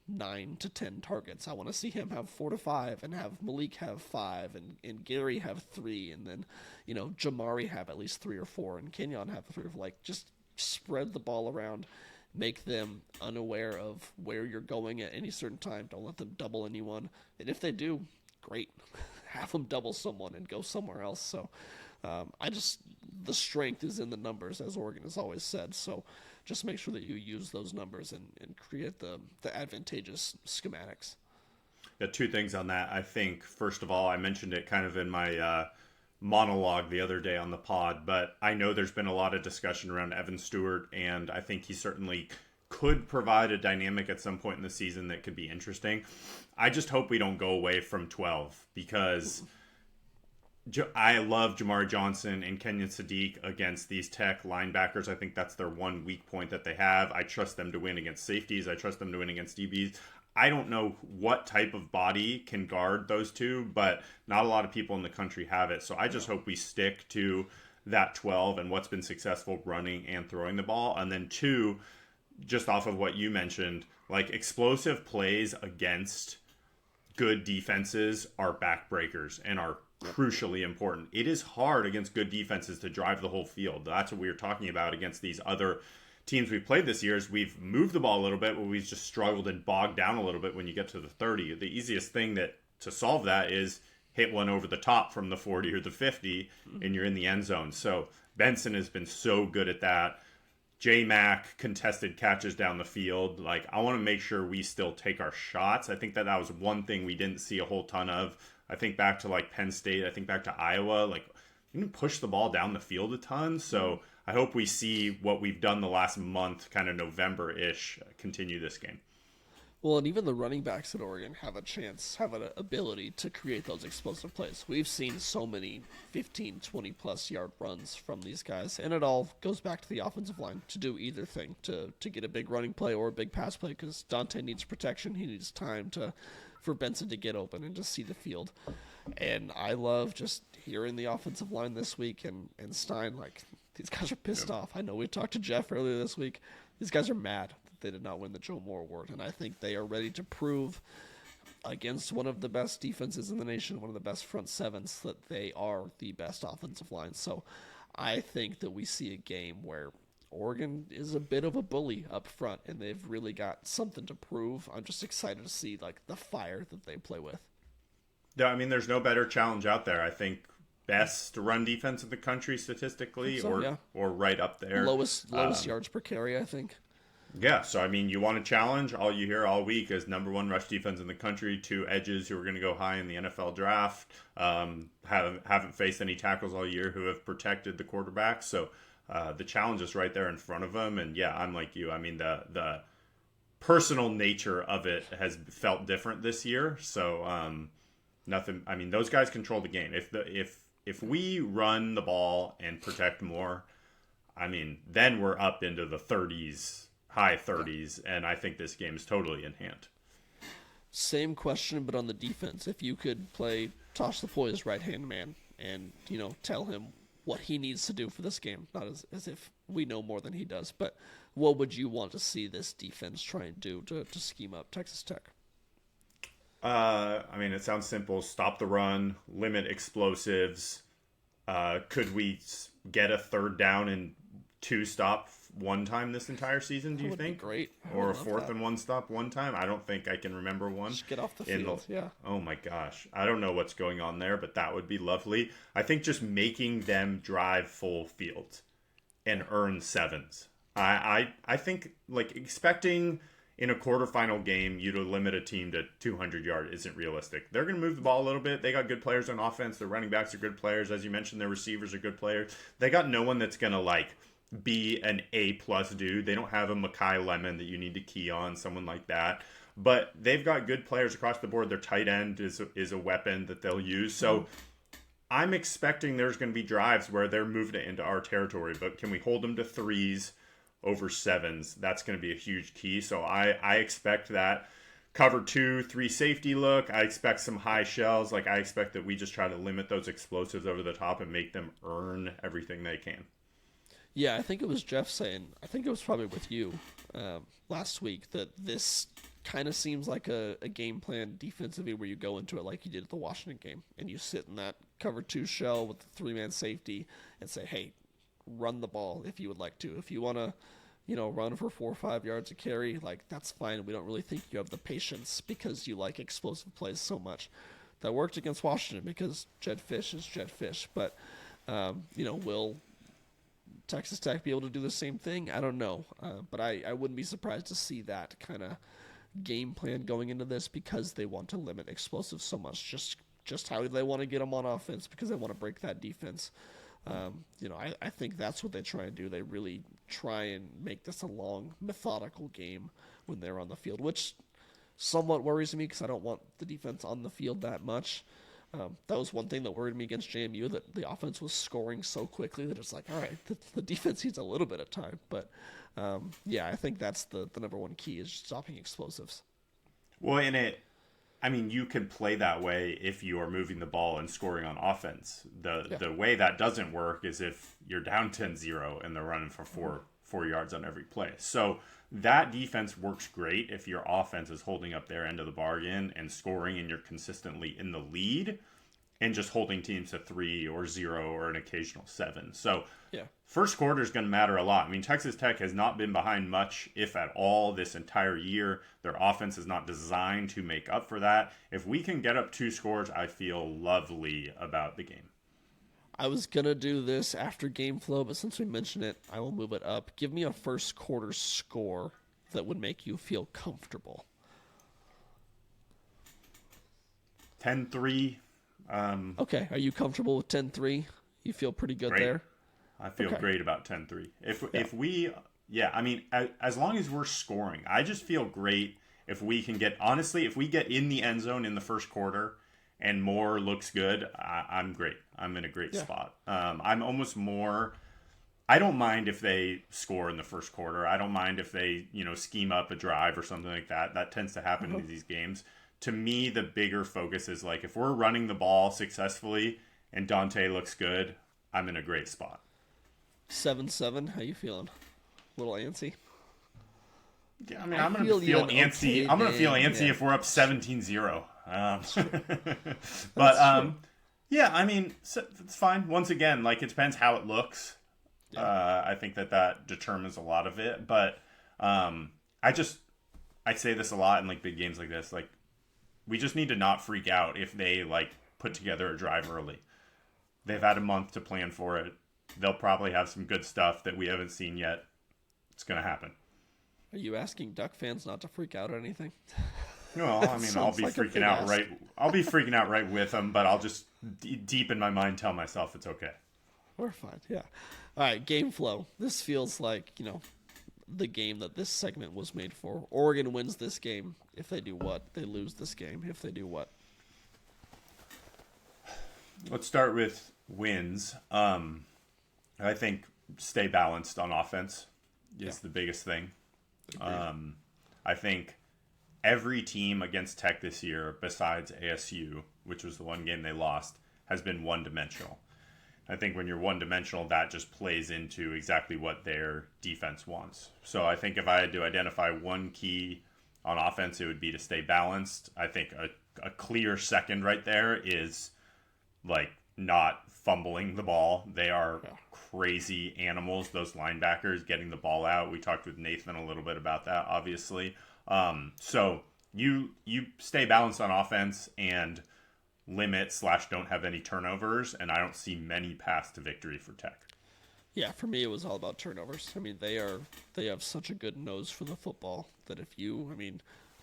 9 to 10 targets. I want to see him have 4 to 5 and have Malik have 5 and Gary have 3 and then, Jamari have at least 3 or 4 and Kenyon have 3 or 4. Like, just spread the ball around. Make them unaware of where you're going at any certain time. Don't let them double anyone. And if they do, great. Have them double someone and go somewhere else. So the strength is in the numbers, as Oregon has always said. So just make sure that you use those numbers and create the advantageous schematics. Yeah, 2 things on that. I think, first of all, I mentioned it kind of in my monologue the other day on the pod, but I know there's been a lot of discussion around Evan Stewart, and I think he certainly could provide a dynamic at some point in the season that could be interesting. I just hope we don't go away from 12, because I love Jamari Johnson and Kenyon Sadiq against these Tech linebackers. I think that's their one weak point that they have. I trust them to win against safeties. I trust them to win against DBs. I don't know what type of body can guard those 2, but not a lot of people in the country have it. So I just hope we stick to that 12 and what's been successful running and throwing the ball. And then 2, just off of what you mentioned, like explosive plays against good defenses are backbreakers and are crucially important. It is hard against good defenses to drive the whole field. That's what we were talking about against these other teams we've played this year. Is we've moved the ball a little bit, but we've just struggled and bogged down a little bit when you get to the 30. The easiest thing to solve that is hit one over the top from the 40 or the 50, and you're in the end zone. So Benson has been so good at that. J-Mac contested catches down the field. Like, I want to make sure we still take our shots. I think that was one thing we didn't see a whole ton of. I think back to like Penn State, I think back to Iowa, like we didn't push the ball down the field a ton. So I hope we see what we've done the last month, kind of November-ish, continue this game. Well, and even the running backs at Oregon have an ability to create those explosive plays. We've seen so many 15, 20-plus yard runs from these guys, and it all goes back to the offensive line to do either thing, to get a big running play or a big pass play, because Dante needs protection. He needs time for Benson to get open and to see the field. And I love just hearing the offensive line this week and Stein, like, these guys are pissed off. I know we talked to Jeff earlier this week. These guys are mad that they did not win the Joe Moore Award, and I think they are ready to prove against one of the best defenses in the nation, one of the best front sevens, that they are the best offensive line. So I think that we see a game where Oregon is a bit of a bully up front, and they've really got something to prove. I'm just excited to see like the fire that they play with. Yeah, I mean, there's no better challenge out there. I think best run defense in the country statistically, or right up there. Lowest yards per carry, I think. Yeah, so I mean, you want a challenge. All you hear all week is number one rush defense in the country, 2 edges who are going to go high in the NFL draft, haven't faced any tackles all year who have protected the quarterback. So the challenge is right there in front of them. And yeah, I'm like you. I mean, the personal nature of it has felt different this year. So nothing. I mean, those guys control the game. If we run the ball and protect more, I mean, then we're up into the 30s. High 30s, and I think this game is totally in hand. Same question, but on the defense. If you could play Tosh Lafleur right-hand man and, tell him what he needs to do for this game, not as if we know more than he does, but what would you want to see this defense try and do to scheme up Texas Tech? I mean, it sounds simple. Stop the run, limit explosives. Could we get a 3rd down and 2 stop one time this entire season, do you think? Great. Or a 4th and 1 stop one time? I don't think I can remember one. Just get off the field, yeah. Oh my gosh. I don't know what's going on there, but that would be lovely. I think just making them drive full field and earn 7s. I think, like, expecting in a quarterfinal game you to limit a team to 200 yards isn't realistic. They're going to move the ball a little bit. They got good players on offense. Their running backs are good players. As you mentioned, their receivers are good players. They got no one that's going to, like, be an A+ dude. They don't have a Mekhi Lemon that you need to key on, someone like that. But they've got good players across the board. Their tight end is a weapon that they'll use. So I'm expecting there's going to be drives where they're moving it into our territory. But can we hold them to 3s over 7s? That's going to be a huge key. So I expect that. Cover 2, 3 safety look. I expect some high shells. Like, I expect that we just try to limit those explosives over the top and make them earn everything they can. Yeah, I think it was Jeff saying, I think it was probably with you last week, that this kind of seems like a game plan defensively where you go into it like you did at the Washington game, and you sit in that cover 2 shell with the 3-man safety and say, hey, run the ball if you would like to. If you want to, run for 4 or 5 yards a carry, like, that's fine. We don't really think you have the patience because you like explosive plays so much. That worked against Washington because Jed Fish is Jed Fish, but, will Texas Tech be able to do the same thing? I don't know. But I wouldn't be surprised to see that kind of game plan going into this because they want to limit explosives so much. Just how they want to get them on offense because they want to break that defense. I think that's what they try and do. They really try and make this a long, methodical game when they're on the field, which somewhat worries me because I don't want the defense on the field that much. That was one thing that worried me against JMU, that the offense was scoring so quickly that it's like, all right, the defense needs a little bit of time. But, I think that's the number one key is stopping explosives. Well, you can play that way if you are moving the ball and scoring on offense. The way that doesn't work is if you're down 10-0 and they're running for 4 yards on every play. So that defense works great if your offense is holding up their end of the bargain and scoring and you're consistently in the lead. and just holding teams to 3 or 0 or an occasional 7. So Yeah. first quarter is going to matter a lot. I mean, Texas Tech has not been behind much, if at all, this entire year. Their offense is not designed to make up for that. If we can get up 2 scores, I feel lovely about the game. I was going to do this after game flow, but since we mentioned it, I will move it up. Give me a first quarter score that would make you feel comfortable. 10-3. Okay, are you comfortable with 10-3? You feel pretty good Great. there? I feel Okay. great about 10-3. If we, I mean, as long as we're scoring, I just feel great if we can get, honestly, if we get in the end zone in the first quarter and Moore looks good, I'm great. I'm in a great spot. I'm almost more, I don't mind if they score in the first quarter. I don't mind if they, scheme up a drive or something like that. That tends to happen in these games. To me, the bigger focus is like if we're running the ball successfully and Dante looks good, I'm in a great spot. 7-7, how you feeling? A little antsy? Yeah, I mean, I'm going to feel antsy. I'm going to feel antsy if we're up 17-0. But, yeah, I mean, it's fine. Once again, like, it depends how it looks. Yeah. I think that determines a lot of it. But I say this a lot in, like, big games like this. Like, we just need to not freak out if they, like, put together a drive early. They've had a month to plan for it. They'll probably have some good stuff that we haven't seen yet. It's going to happen. Are you asking Duck fans not to freak out or anything? Well, I mean, I'll be freaking out right. I'll be freaking out right with them, but I'll just deep in my mind tell myself it's okay. We're fine, yeah. All right, game flow. This feels like, the game that this segment was made for. Oregon wins this game. If they do what? They lose this game. If they do what? Let's start with wins. I think stay balanced on offense is the biggest thing. I think every team against Tech this year, besides ASU, which was the one game they lost, has been one-dimensional. I think when you're one-dimensional, that just plays into exactly what their defense wants. So I think if I had to identify one key on offense, it would be to stay balanced. I think a clear second right there is, like, not fumbling the ball. They are crazy animals, those linebackers, getting the ball out. We talked with Nathan a little bit about that, obviously. So you stay balanced on offense and limit / don't have any turnovers, and I don't see many paths to victory for Tech. Yeah, for me it was all about turnovers. I mean, they have such a good nose for the football that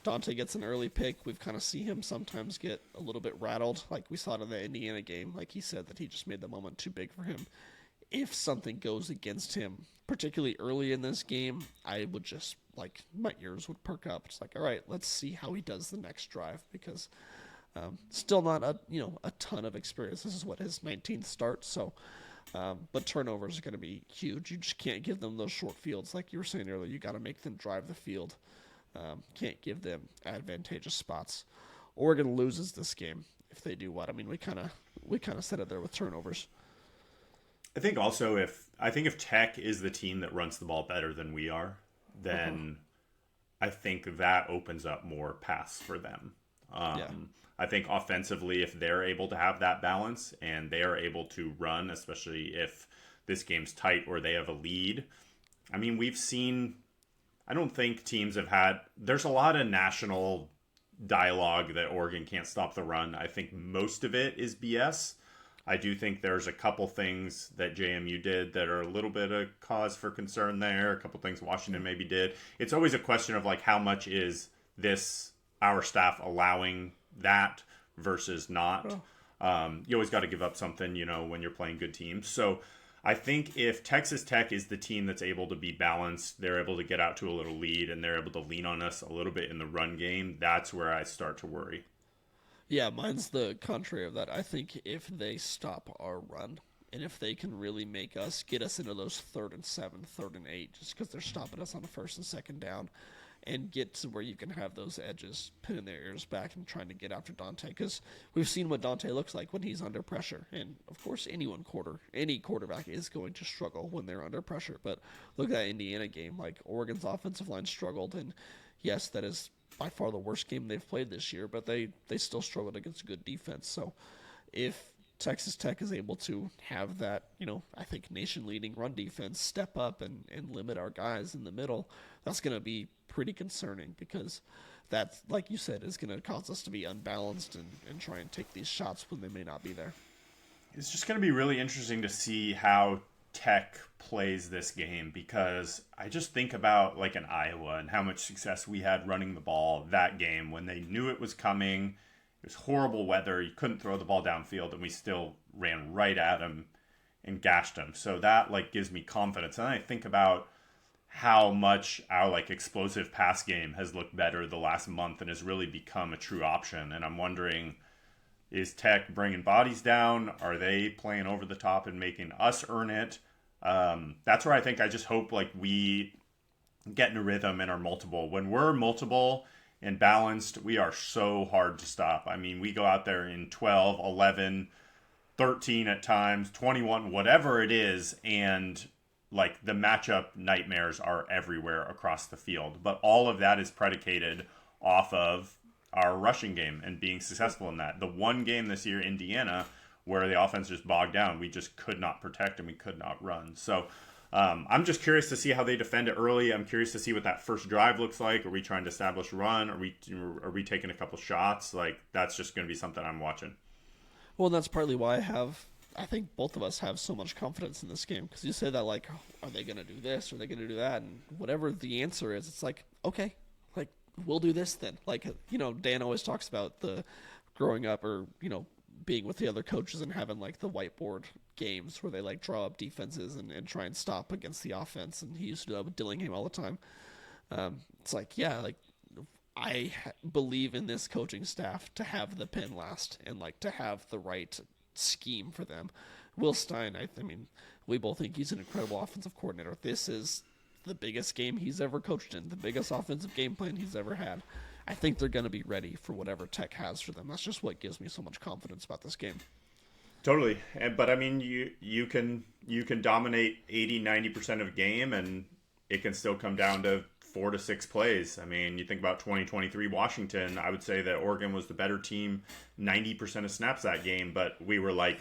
Dante gets an early pick. We've kind of seen him sometimes get a little bit rattled, like we saw it in the Indiana game. Like he said that he just made the moment too big for him. If something goes against him, particularly early in this game, I would just, like, my ears would perk up. It's like, all right, let's see how he does the next drive, because still not a ton of experience. This is what his 19th start, so but turnovers are going to be huge. You just can't give them those short fields like you were saying earlier. You got to make them drive the field. Can't give them advantageous spots. Oregon loses this game if they do what? I mean, we kind of said it there with turnovers. I think also if Tech is the team that runs the ball better than we are, then I think that opens up more paths for them. I think offensively, if they're able to have that balance and they are able to run, especially if this game's tight or they have a lead. I mean, we've seen, I don't think teams have had, there's a lot of national dialogue that Oregon can't stop the run. I think most of it is BS. I do think there's a couple things that JMU did that are a little bit of cause for concern there. A couple things Washington maybe did. It's always a question of, like, how much is this, our staff allowing that versus not. You always got to give up something, when you're playing good teams. So I think if Texas Tech is the team that's able to be balanced, they're able to get out to a little lead, and they're able to lean on us a little bit in the run game, that's where I start to worry. Yeah, mine's the contrary of that. I think if they stop our run, and if they can really make us, get us into those 3rd and 7, 3rd and 8, just because they're stopping us on the 1st and 2nd down, and get to where you can have those edges pinning their ears back and trying to get after Dante, because we've seen what Dante looks like when he's under pressure. And, of course, any quarterback is going to struggle when they're under pressure. But look at that Indiana game. Like, Oregon's offensive line struggled, and, yes, that is by far the worst game they've played this year, but they still struggled against a good defense. So if Texas Tech is able to have that, I think nation-leading run defense step up and limit our guys in the middle, that's going to be pretty concerning because that, like you said, is going to cause us to be unbalanced and try and take these shots when they may not be there. It's just going to be really interesting to see how Tech plays this game because I just think about like an Iowa and how much success we had running the ball that game when they knew it was coming. It was horrible weather. You couldn't throw the ball downfield, and we still ran right at them and gashed them. So that like gives me confidence. And I think about how much our like explosive pass game has looked better the last month and has really become a true option. And I'm wondering, is Tech bringing bodies down? Are they playing over the top and making us earn it? That's where I think I just hope like we get in a rhythm and are multiple. When we're multiple and balanced, we are so hard to stop. I mean, we go out there in 12, 11, 13 at times, 21, whatever it is, and like the matchup nightmares are everywhere across the field. But all of that is predicated off of our rushing game and being successful in that. The one game this year, Indiana, where the offense just bogged down, we just could not protect and we could not run. So I'm just curious to see how they defend it early. I'm curious to see what that first drive looks like. Are we trying to establish a run? Are we taking a couple shots? Like, that's just going to be something I'm watching. Well, that's partly why I think both of us have so much confidence in this game, because you say that, like, are they going to do this? Are they going to do that? And whatever the answer is, it's like, okay, like, we'll do this then. Like, Dan always talks about the growing up or, being with the other coaches and having, like, the whiteboard games where they, like, draw up defenses and try and stop against the offense. And he used to do that with Dillingham all the time. It's like, yeah, like, I believe in this coaching staff to have the pen last and, like, to have the right scheme for them. Will Stein, I mean, we both think he's an incredible offensive coordinator. This is the biggest game he's ever coached in, the biggest offensive game plan he's ever had. I think they're going to be ready for whatever Tech has for them. That's just what gives me so much confidence about this game. Totally. But I mean, you can dominate 80-90% of a game and it can still come down to 4 to 6 plays. I mean, you think about 2023 Washington, I would say that Oregon was the better team 90% of snaps that game, but we were like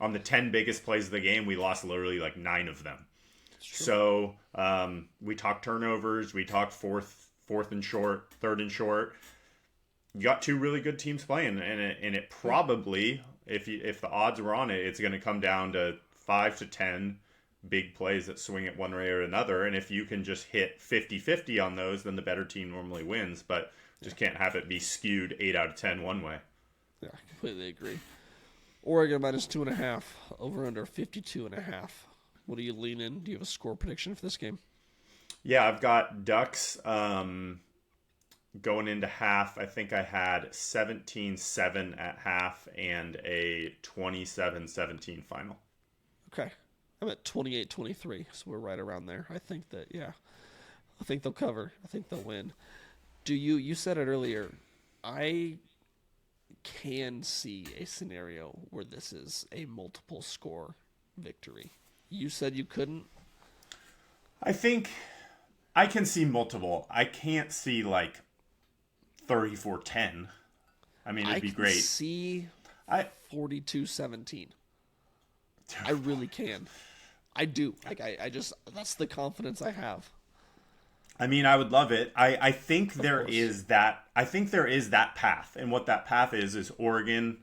on the 10 biggest plays of the game, we lost literally like 9 of them. So we talked turnovers, we talked fourth and short, third and short. You got 2 really good teams playing, and it probably, if the odds were on it, it's going to come down to 5 to 10 big plays that swing it one way or another. And if you can just hit 50-50 on those, then the better team normally wins. But just can't have it be skewed 8 out of 10 one way. Yeah, I completely agree. Oregon minus 2.5, over under 52.5. What do you lean in? Do you have a score prediction for this game? Yeah, I've got Ducks going into half. I think I had 17-7 at half and a 27-17 final. Okay. I'm at 28-23, so we're right around there. I think that, I think they'll cover. I think they'll win. You said it earlier, I can see a scenario where this is a multiple score victory. You said you couldn't? I think I can see multiple. I can't see like 34-10. I mean, it'd be great. I can see 42-17. I really can. I do. Like I just, that's the confidence I have. I mean, I would love it. I think there is that. I think there is that path, and what that path is Oregon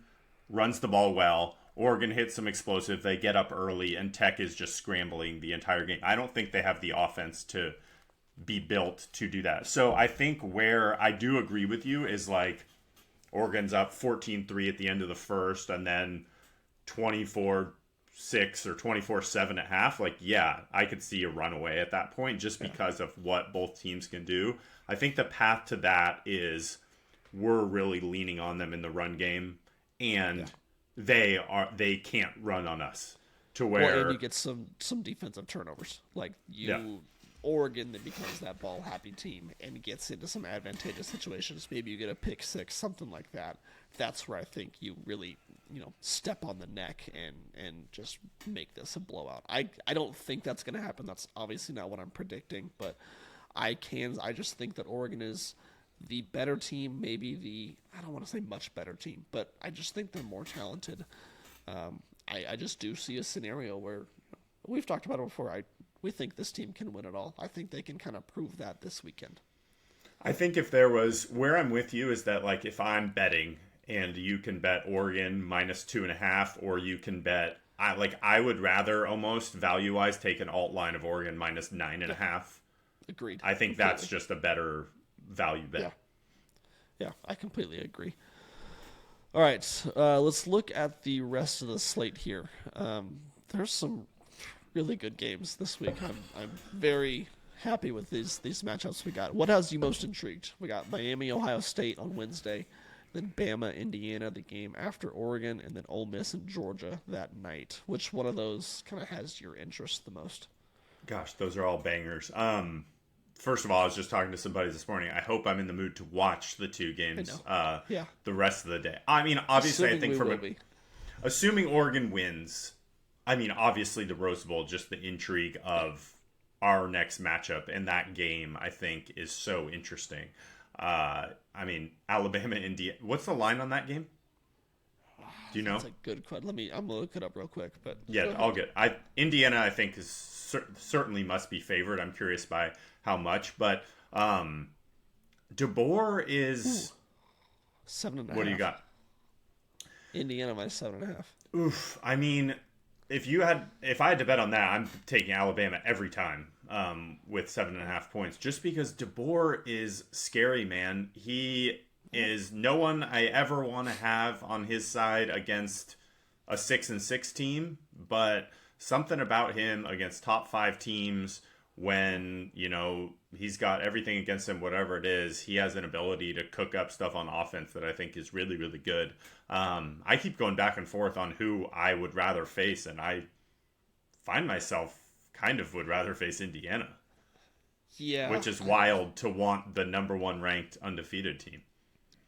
runs the ball well. Oregon hits some explosive. They get up early, and Tech is just scrambling the entire game. I don't think they have the offense to be built to do that. So I think where I do agree with you is like Oregon's up 14-3 at the end of the first, and then 24-6 or 24-7 at half. Like, yeah, I could see a runaway at that point just because of what both teams can do. I think the path to that is we're really leaning on them in the run game, and they can't run on us to where and you get some defensive turnovers. Like Oregon that becomes that ball happy team and gets into some advantageous situations. Maybe you get a pick six, something like that. That's where I think you really, step on the neck and just make this a blowout. I don't think that's going to happen. That's obviously not what I'm predicting, but I just think that Oregon is the better team, maybe I don't want to say much better team, but I just think they're more talented. I just do see a scenario where we've talked about it before. We think this team can win it all. I think they can kind of prove that this weekend. I think if there was, where I'm with you is that, like, if I'm betting and you can bet Oregon -2.5, or you can bet, I would rather almost value-wise take an alt line of Oregon -9.5. Agreed. I think that's just a better value bet. Yeah, I completely agree. All right, let's look at the rest of the slate here. There's some really good games this week. I'm very happy with these matchups we got. What has you most intrigued? We got Miami, Ohio State on Wednesday, then Bama, Indiana, the game after Oregon, and then Ole Miss and Georgia that night. Which one of those kind of has your interest the most? Gosh, those are all bangers. First of all, I was just talking to somebody this morning. I hope I'm in the mood to watch the two games the rest of the day. I mean, obviously, assuming I think assuming Oregon wins, I mean, obviously the Rose Bowl, just the intrigue of our next matchup and that game, I think, is so interesting. I mean, Alabama, Indiana. What's the line on that game? Do you know? That's a good question. I'm gonna look it up real quick. But yeah, I'll get. Indiana, I think, is certainly must be favored. I'm curious by how much, but DeBoer is 7.5. What do you got? Indiana -7.5. Oof. I mean, if I had to bet on that, I'm taking Alabama every time with 7.5 points, just because DeBoer is scary, man. He is no one I ever want to have on his side against a 6-6 team, but something about him against top 5 teams, when, he's got everything against him, whatever it is, he has an ability to cook up stuff on offense that I think is really, really good. I keep going back and forth on who I would rather face, and I find myself kind of would rather face Indiana. Yeah. Which is wild to want the number 1 ranked undefeated team.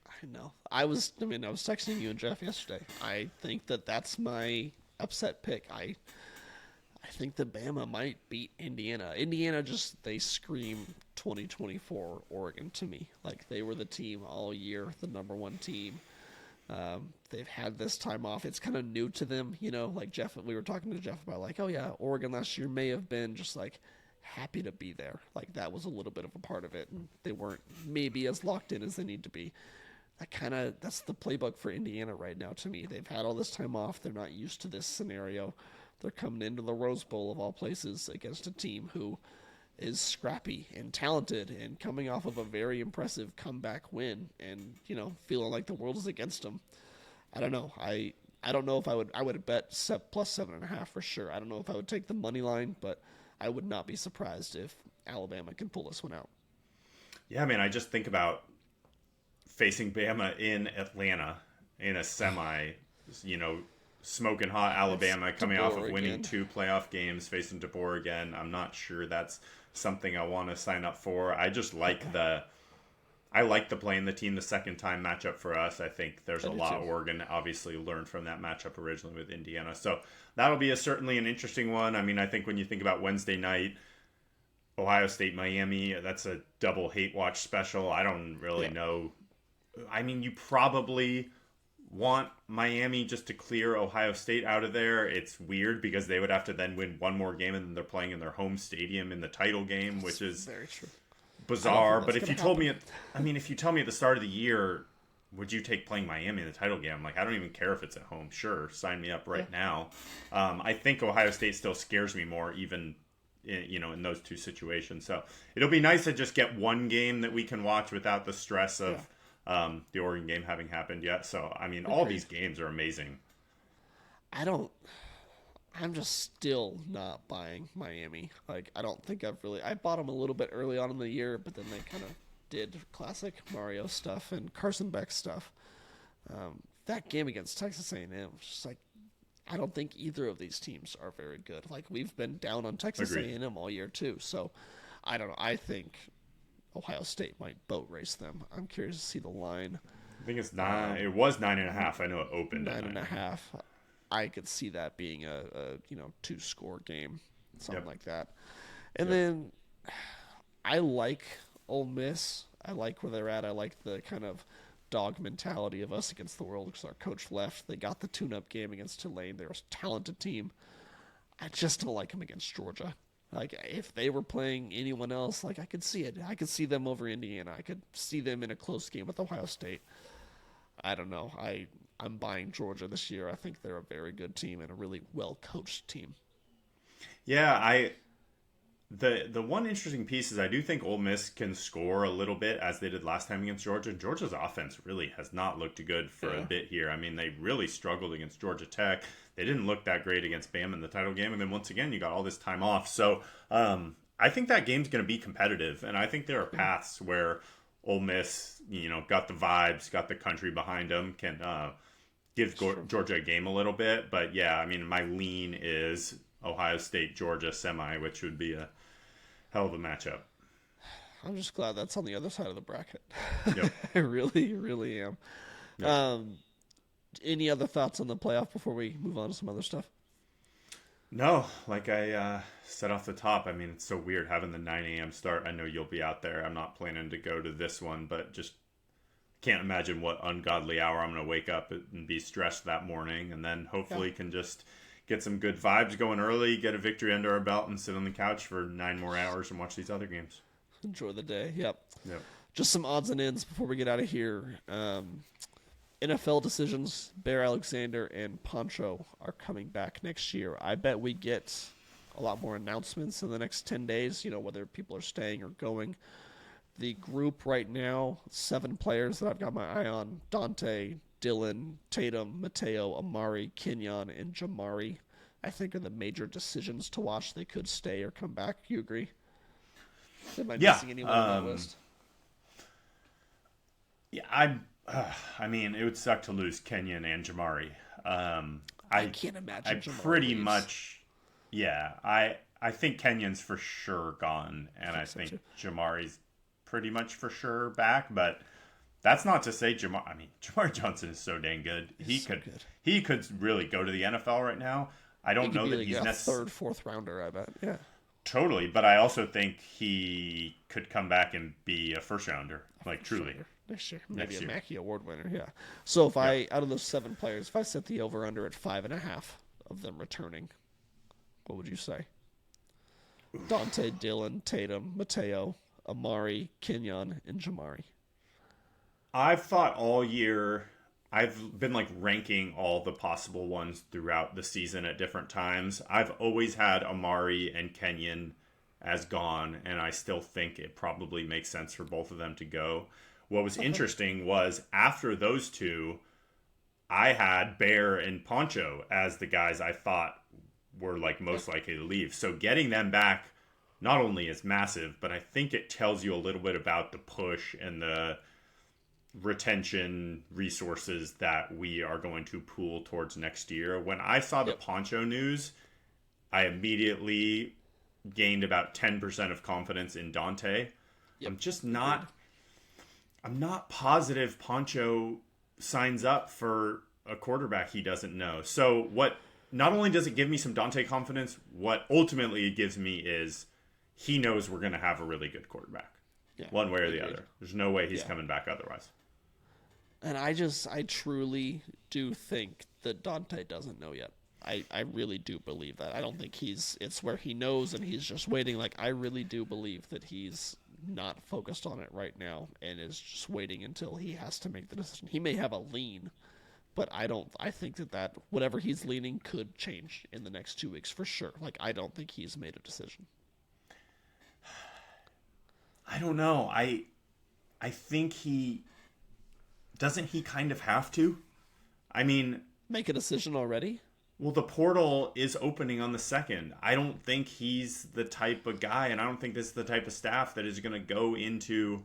I know. I was texting you and Jeff yesterday. I think that's my upset pick. I think that Bama might beat Indiana. Indiana they scream 2024 Oregon to me. Like, they were the team all year, the number 1 team. They've had this time off. It's kind of new to them, like Jeff, we were talking to Jeff about, like, oh yeah, Oregon last year may have been just like happy to be there. Like, that was a little bit of a part of it, and they weren't maybe as locked in as they need to be. That's the playbook for Indiana right now to me. They've had all this time off. They're not used to this scenario. They're coming into the Rose Bowl of all places against a team who is scrappy and talented and coming off of a very impressive comeback win, and feeling like the world is against them. I don't know. I don't know if I would bet +7.5 for sure. I don't know if I would take the money line, but I would not be surprised if Alabama can pull this one out. Yeah, I mean, I just think about facing Bama in Atlanta in a semi, smoking hot Alabama coming off of winning again. 2 playoff games, facing DeBoer again. I'm not sure that's something I want to sign up for. I just like I like the playing the team the second time matchup for us. I think there's a lot Oregon obviously learned from that matchup originally with Indiana. So that'll be certainly an interesting one. I mean, I think when you think about Wednesday night, Ohio State, Miami, that's a double hate watch special. I don't really know. I mean, you probably want Miami just to clear Ohio State out of there. It's weird because they would have to then win one more game, and then they're playing in their home stadium in the title game, which is very true. Bizarre. But if you told me at the start of the year, would you take playing Miami in the title game? I'm like, I don't even care if it's at home. Sure, sign me up right now. I think Ohio State still scares me more, even in those two situations. So it'll be nice to just get one game that we can watch without the stress of the Oregon game having happened yet. So I mean, all these games are amazing. I'm just still not buying Miami. Like, I don't think I bought them a little bit early on in the year, but then they kind of did classic Mario stuff and Carson Beck stuff. That game against Texas A&M was just like, I don't think either of these teams are very good. Like, we've been down on Texas A&M all year too. So I don't know. I think Ohio State might boat race them. I'm curious to see the line. I think it's 9. It was 9.5. I know it opened at 9.5. I could see that being a 2-score game, something like that. And then I like Ole Miss, I like where they're at. I like the kind of dog mentality of us against the world because our coach left. They got the tune-up game against Tulane. They're a talented team. I just don't like them against Georgia. Like, if they were playing anyone else, like, I could see it. I could see them over Indiana. I could see them in a close game with Ohio State. I don't know. I'm buying Georgia this year. I think they're a very good team and a really well-coached team. Yeah, the one interesting piece is I do think Ole Miss can score a little bit as they did last time against Georgia. Georgia's offense really has not looked good for a bit here. I mean, they really struggled against Georgia Tech. They didn't look that great against Bama in the title game. And then once again, you got all this time off. So I think that game's going to be competitive. And I think there are paths where Ole Miss, got the vibes, got the country behind them, can give Georgia a game a little bit. But yeah, I mean, my lean is Ohio State, Georgia semi, which would be a hell of a matchup. I'm just glad that's on the other side of the bracket. Yep. I really, really am. Yep. Any other thoughts on the playoff before we move on to some other stuff? No, like I said off the top, I mean, it's so weird having the 9 a.m. start. I know you'll be out there. I'm not planning to go to this one, but just can't imagine what ungodly hour I'm going to wake up and be stressed that morning, and then hopefully can just get some good vibes going early, get a victory under our belt, and sit on the couch for 9 more hours and watch these other games. Enjoy the day. Yep. Yep. Just some odds and ends before we get out of here. NFL decisions, Bear Alexander and Poncho are coming back next year. I bet we get a lot more announcements in the next 10 days, whether people are staying or going. The group right now, 7 players that I've got my eye on: Dante, Dylan, Tatum, Mateo, Amari, Kenyon, and Jamari, I think are the major decisions to watch. They could stay or come back. You agree? Am I missing anyone on that list? Yeah, I mean, it would suck to lose Kenyon and Jamari. I can't imagine. I pretty much, yeah. I think Kenyon's for sure gone, and I think Jamari's pretty much for sure back. But that's not to say Jamari Johnson is so dang good. He could really go to the NFL right now. I don't know that he's a third, fourth rounder. I bet. Yeah. Totally, but I also think he could come back and be a first rounder, like truly. Next year. Maybe a Mackey Award winner, yeah. So if out of those 7 players, if I set the over-under at 5.5 of them returning, what would you say? Dante, Dylan, Tatum, Mateo, Amari, Kenyon, and Jamari. I've thought all year, I've been ranking all the possible ones throughout the season at different times. I've always had Amari and Kenyon as gone, and I still think it probably makes sense for both of them to go. What was interesting was after those 2, I had Bear and Poncho as the guys I thought were most likely to leave. So getting them back not only is massive, but I think it tells you a little bit about the push and the retention resources that we are going to pool towards next year. When I saw the Poncho news, I immediately gained about 10% of confidence in Dante. I'm just not... I'm not positive Poncho signs up for a quarterback he doesn't know. So not only does it give me some Dante confidence, what ultimately it gives me is he knows we're going to have a really good quarterback. One way or the other. There's no way he's coming back otherwise. And I truly do think that Dante doesn't know yet. I really do believe that. I don't think it's where he knows and he's just waiting. I really do believe that he's not focused on it right now and is just waiting until he has to make the decision. He may have a lean, but I think that whatever he's leaning could change in the next 2 weeks for sure. I don't think he's made a decision. I don't know. I think doesn't he kind of have to? I mean, make a decision already? Well, the portal is opening on the 2nd. I don't think he's the type of guy, and I don't think this is the type of staff that is going to go into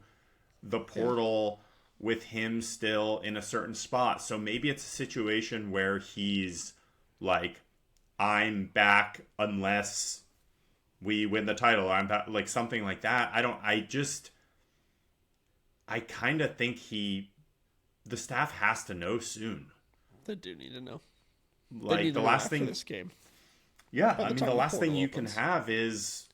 the portal with him still in a certain spot. So maybe it's a situation where he's I'm back unless we win the title. I'm back, something like that. I kind of think the staff has to know soon. They do need to know. The last thing this game. Yeah, I mean the last thing you can have is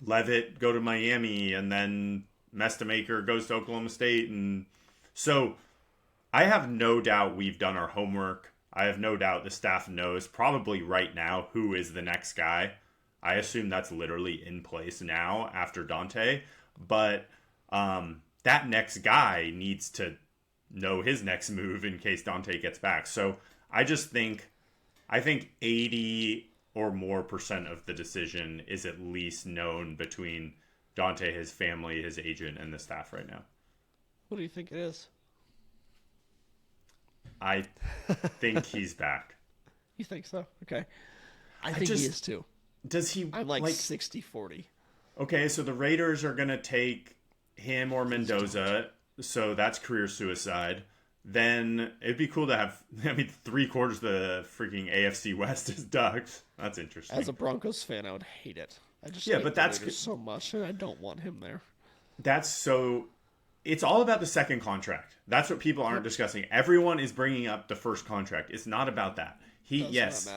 Levitt go to Miami and then Mestamaker goes to Oklahoma State. And so I have no doubt we've done our homework. I have no doubt the staff knows probably right now who is the next guy. I assume that's literally in place now after Dante. But that next guy needs to know his next move in case Dante gets back. So I think 80 or more % of the decision is at least known between Dante, his family, his agent, and the staff right now. What do you think it is? I think he's back. You think so? Okay. I think he is too. Does he? I'm like 60-40. Okay, so the Raiders are going to take him or Mendoza, so that's career suicide. Then it'd be cool to have, 3/4 of the freaking AFC West is Ducks. That's interesting. As a Broncos fan, I would hate it. I just hate but the that's Raiders so much, and I don't want him there. It's all about the second contract. That's what people aren't discussing. Everyone is bringing up the first contract. It's not about that.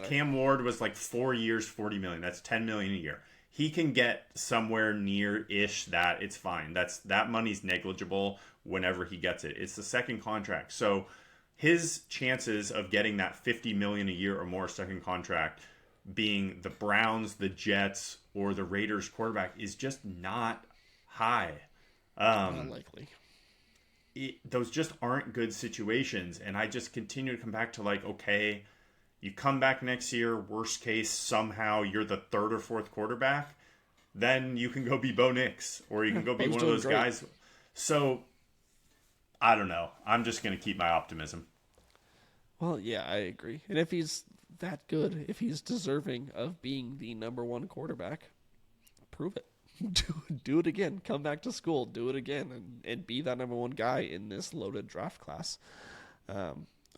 Cam Ward was like 4 years, $40 million. That's $10 million a year. He can get somewhere near-ish that. It's fine. That money's negligible whenever he gets it. It's the second contract. So his chances of getting that $50 million a year or more second contract being the Browns, the Jets, or the Raiders quarterback is just not high. Unlikely. Those just aren't good situations. And I just continue to come back to okay, you come back next year, worst case, somehow you're the third or fourth quarterback, then you can go be Bo Nix, or you can go be one of those guys. So, I don't know. I'm just going to keep my optimism. Well, yeah, I agree. And if he's that good, if he's deserving of being the number one quarterback, prove it. Do it again. Come back to school. Do it again, and be that number one guy in this loaded draft class.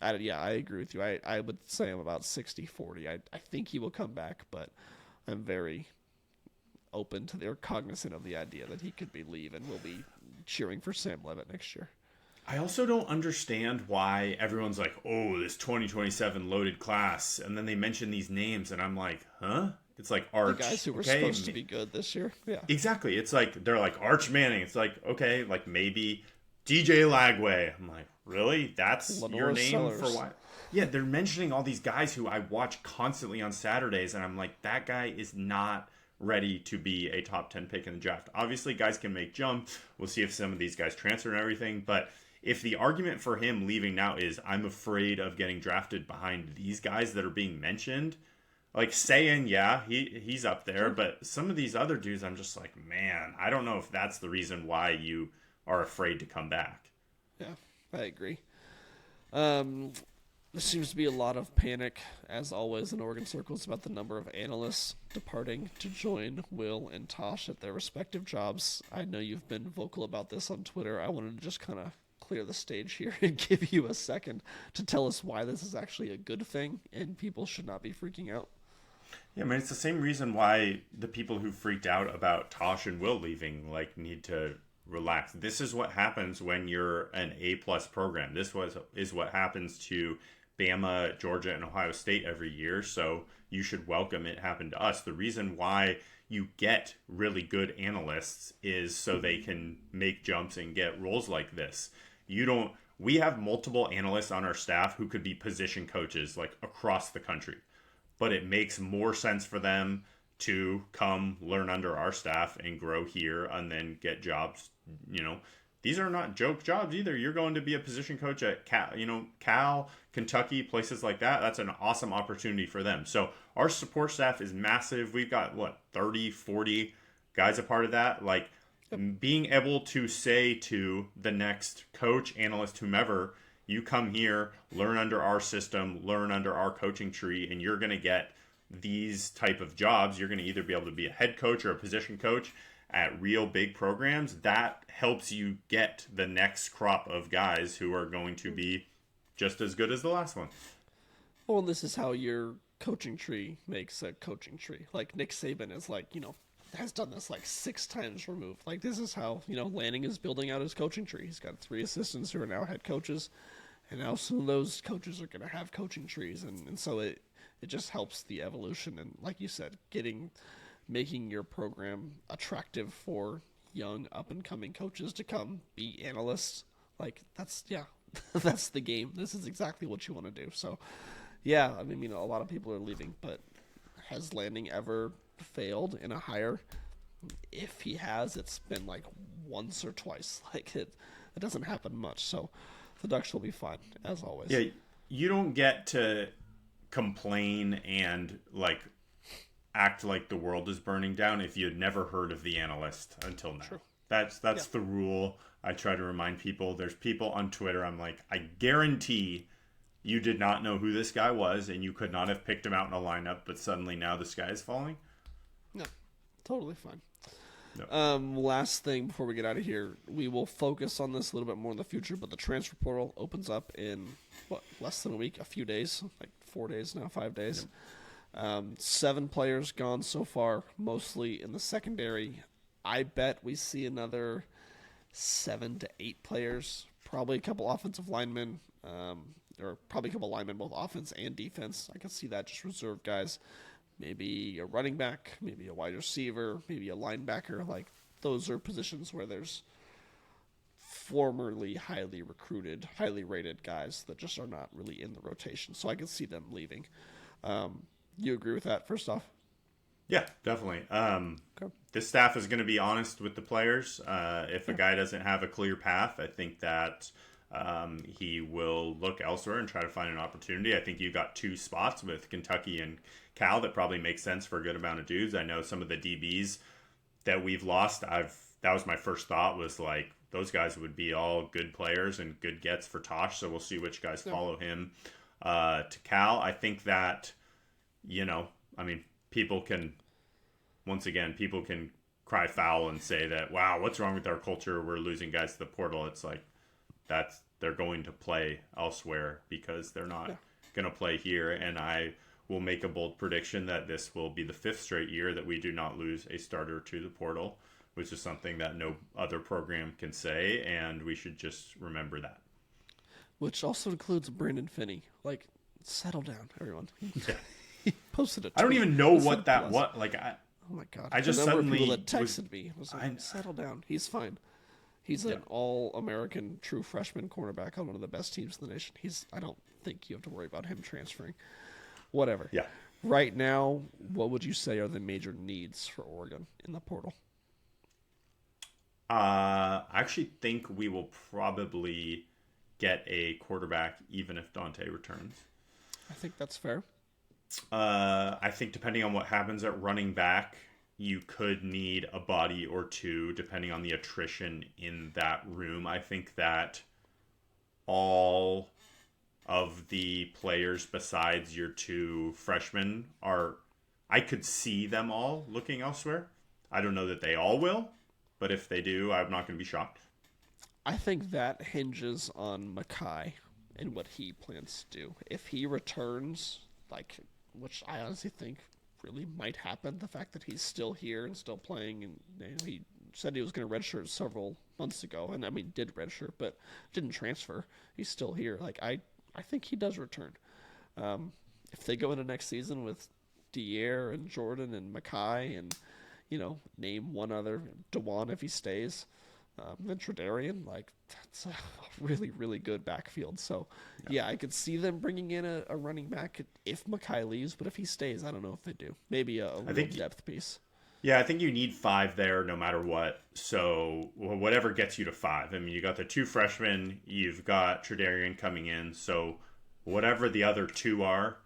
I agree with you. I would say I'm about 60-40. I think he will come back, but I'm very open to their cognizant of the idea that he could be leave and will be cheering for Sam Levitt next year. I also don't understand why everyone's like, oh, this 2027 loaded class, and then they mention these names, and I'm like, huh? It's like Arch. The guys who were supposed to be good this year. Yeah. Exactly. It's like, they're like Arch Manning. It's like, okay, like maybe DJ Lagway. I'm like, really? That's Lenore your name Sellers. for what? Yeah, they're mentioning all these guys who I watch constantly on Saturdays, and I'm like, that guy is not ready to be a top 10 pick in the draft. Obviously, guys can make jumps. We'll see if some of these guys transfer and everything, but if the argument for him leaving now is I'm afraid of getting drafted behind these guys that are being mentioned, like saying, yeah, he's up there, but some of these other dudes, I'm just like, man, I don't know if that's the reason why you are afraid to come back. Yeah, I agree. There seems to be a lot of panic, as always, in Oregon circles about the number of analysts departing to join Will and Tosh at their respective jobs. I know you've been vocal about this on Twitter. I wanted to just kind of clear the stage here and give you a second to tell us why this is actually a good thing and people should not be freaking out. Yeah, I mean, it's the same reason why the people who freaked out about Tosh and Will leaving, need to relax. This is what happens when you're an A-plus program. This is what happens to Bama, Georgia, and Ohio State every year, so you should welcome it happen to us. The reason why you get really good analysts is so they can make jumps and get roles like this. We have multiple analysts on our staff who could be position coaches across the country, but it makes more sense for them to come learn under our staff and grow here and then get jobs. These are not joke jobs either. You're going to be a position coach at Cal, Kentucky, places like that. That's an awesome opportunity for them. So our support staff is massive. We've got 30, 40 guys a part of that. Being able to say to the next coach, analyst, whomever, you come here, learn under our system, learn under our coaching tree, and you're going to get these type of jobs. You're going to either be able to be a head coach or a position coach at real big programs. That helps you get the next crop of guys who are going to be just as good as the last one. Well, this is how your coaching tree makes a coaching tree. Nick Saban is has done this 6 times removed. This is how, Lanning is building out his coaching tree. He's got 3 assistants who are now head coaches, and now some of those coaches are going to have coaching trees, and so it just helps the evolution, and like you said, making your program attractive for young up-and-coming coaches to come be analysts. Like, that's that's the game. This is exactly what you want to do. So, yeah, I mean, a lot of people are leaving, but has Lanning ever failed in a hire? If he has, it's been like once or twice. Like, it doesn't happen much. So the Ducks will be fine, as always. Yeah, you don't get to complain and, like, act like the world is burning down if you had never heard of the analyst until now. True. That's the rule. I try to remind people. There's people on Twitter, I'm like, I guarantee you did not know who this guy was, and you could not have picked him out in a lineup, but suddenly now the sky is falling. No, totally fine. No. Last thing before we get out of here, we will focus on this a little bit more in the future, but the transfer portal opens up in, less than a week, a few days, like 4 days now, 5 days. Yep. 7 players gone so far, mostly in the secondary. I bet we see another 7 to 8 players, probably a couple offensive linemen, or probably a couple linemen, both offense and defense. I can see that, just reserve guys. Maybe a running back, maybe a wide receiver, maybe a linebacker. Like, those are positions where there's formerly highly recruited, highly rated guys that just are not really in the rotation. So I can see them leaving. You agree with that, first off? Yeah, definitely. Okay. The staff is going to be honest with the players. If a guy doesn't have a clear path, I think that he will look elsewhere and try to find an opportunity. I think you got 2 spots with Kentucky and Cal that probably makes sense for a good amount of dudes. I know some of the DBs that we've lost, that was my first thought, was like, those guys would be all good players and good gets for Tosh, so we'll see which guys follow him to Cal. I think that, people can cry foul and say that, wow, what's wrong with our culture? We're losing guys to the portal. It's like, they're going to play elsewhere because they're not going to play here. And I will make a bold prediction that this will be the 5th straight year that we do not lose a starter to the portal, which is something that no other program can say. And we should just remember that. Which also includes Brandon Finney. Like, settle down, everyone. He posted a tweet. I don't even know what that was. Like, oh my God. I just the number suddenly of people that texted me was like, settle down. He's fine. He's an all-American true freshman cornerback on one of the best teams in the nation. I don't think you have to worry about him transferring. Whatever. Yeah. Right now, what would you say are the major needs for Oregon in the portal? I actually think we will probably get a quarterback even if Dante returns. I think that's fair. I think depending on what happens at running back, you could need a body or 2 depending on the attrition in that room. I think that all of the players besides your 2 freshmen I could see them all looking elsewhere. I don't know that they all will, but if they do, I'm not going to be shocked. I think that hinges on Mackay and what he plans to do. If he returns, which I honestly think really might happen, the fact that he's still here and still playing, and he said he was going to redshirt several months ago, and did redshirt, but didn't transfer. He's still here. I think he does return. If they go into next season with Dier and Jordan and Mackay and, name one other, DeJuan if he stays, then Tredarian, that's a really, really good backfield. So, I could see them bringing in a running back if Mackay leaves, but if he stays, I don't know if they do. Maybe a little depth piece. Yeah, I think you need 5 there no matter what. So, whatever gets you to 5. You got the 2 freshmen, you've got Tredarian coming in, so whatever the other 2 are,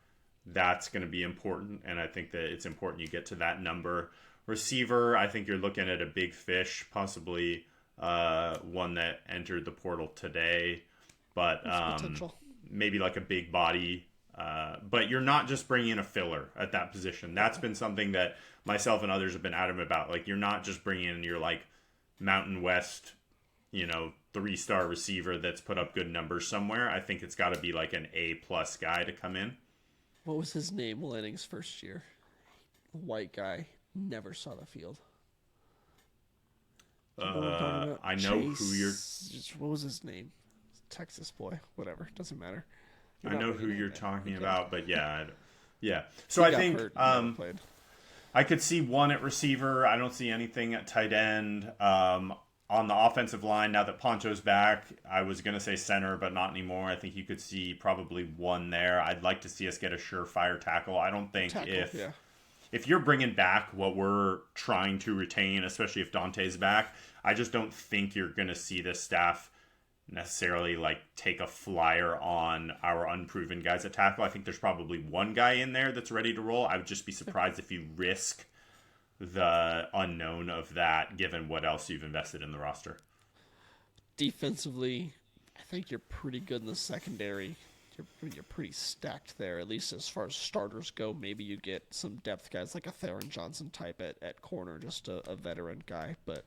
that's going to be important, and I think that it's important you get to that number. Receiver, I think you're looking at a big fish, possibly one that entered the portal today, but maybe like a big body. But you're not just bringing in a filler at that position. That's been something that myself and others have been adamant about. You're not just bringing in your Mountain West, 3-star receiver that's put up good numbers somewhere. I think it's got to be an A+ guy to come in. What was his name Lanning's first year? White guy, never saw the field. I know who you're. What was his name? Texas boy, whatever. Doesn't matter. I know who you're talking about, but yeah. So I think I could see one at receiver. I don't see anything at tight end. On the offensive line, now that Poncho's back, I was going to say center, but not anymore. I think you could see probably one there. I'd like to see us get a surefire tackle. I don't think if you're bringing back what we're trying to retain, especially if Dante's back, I just don't think you're going to see this staff necessarily like take a flyer on our unproven guys at tackle. I think there's probably one guy in there that's ready to roll. I would just be surprised if you risk the unknown of that, given what else you've invested in the roster. Defensively, I think you're pretty good in the secondary. You're pretty stacked there, at least as far as starters go. Maybe you get some depth guys like a Theron Johnson type at corner, just a veteran guy. But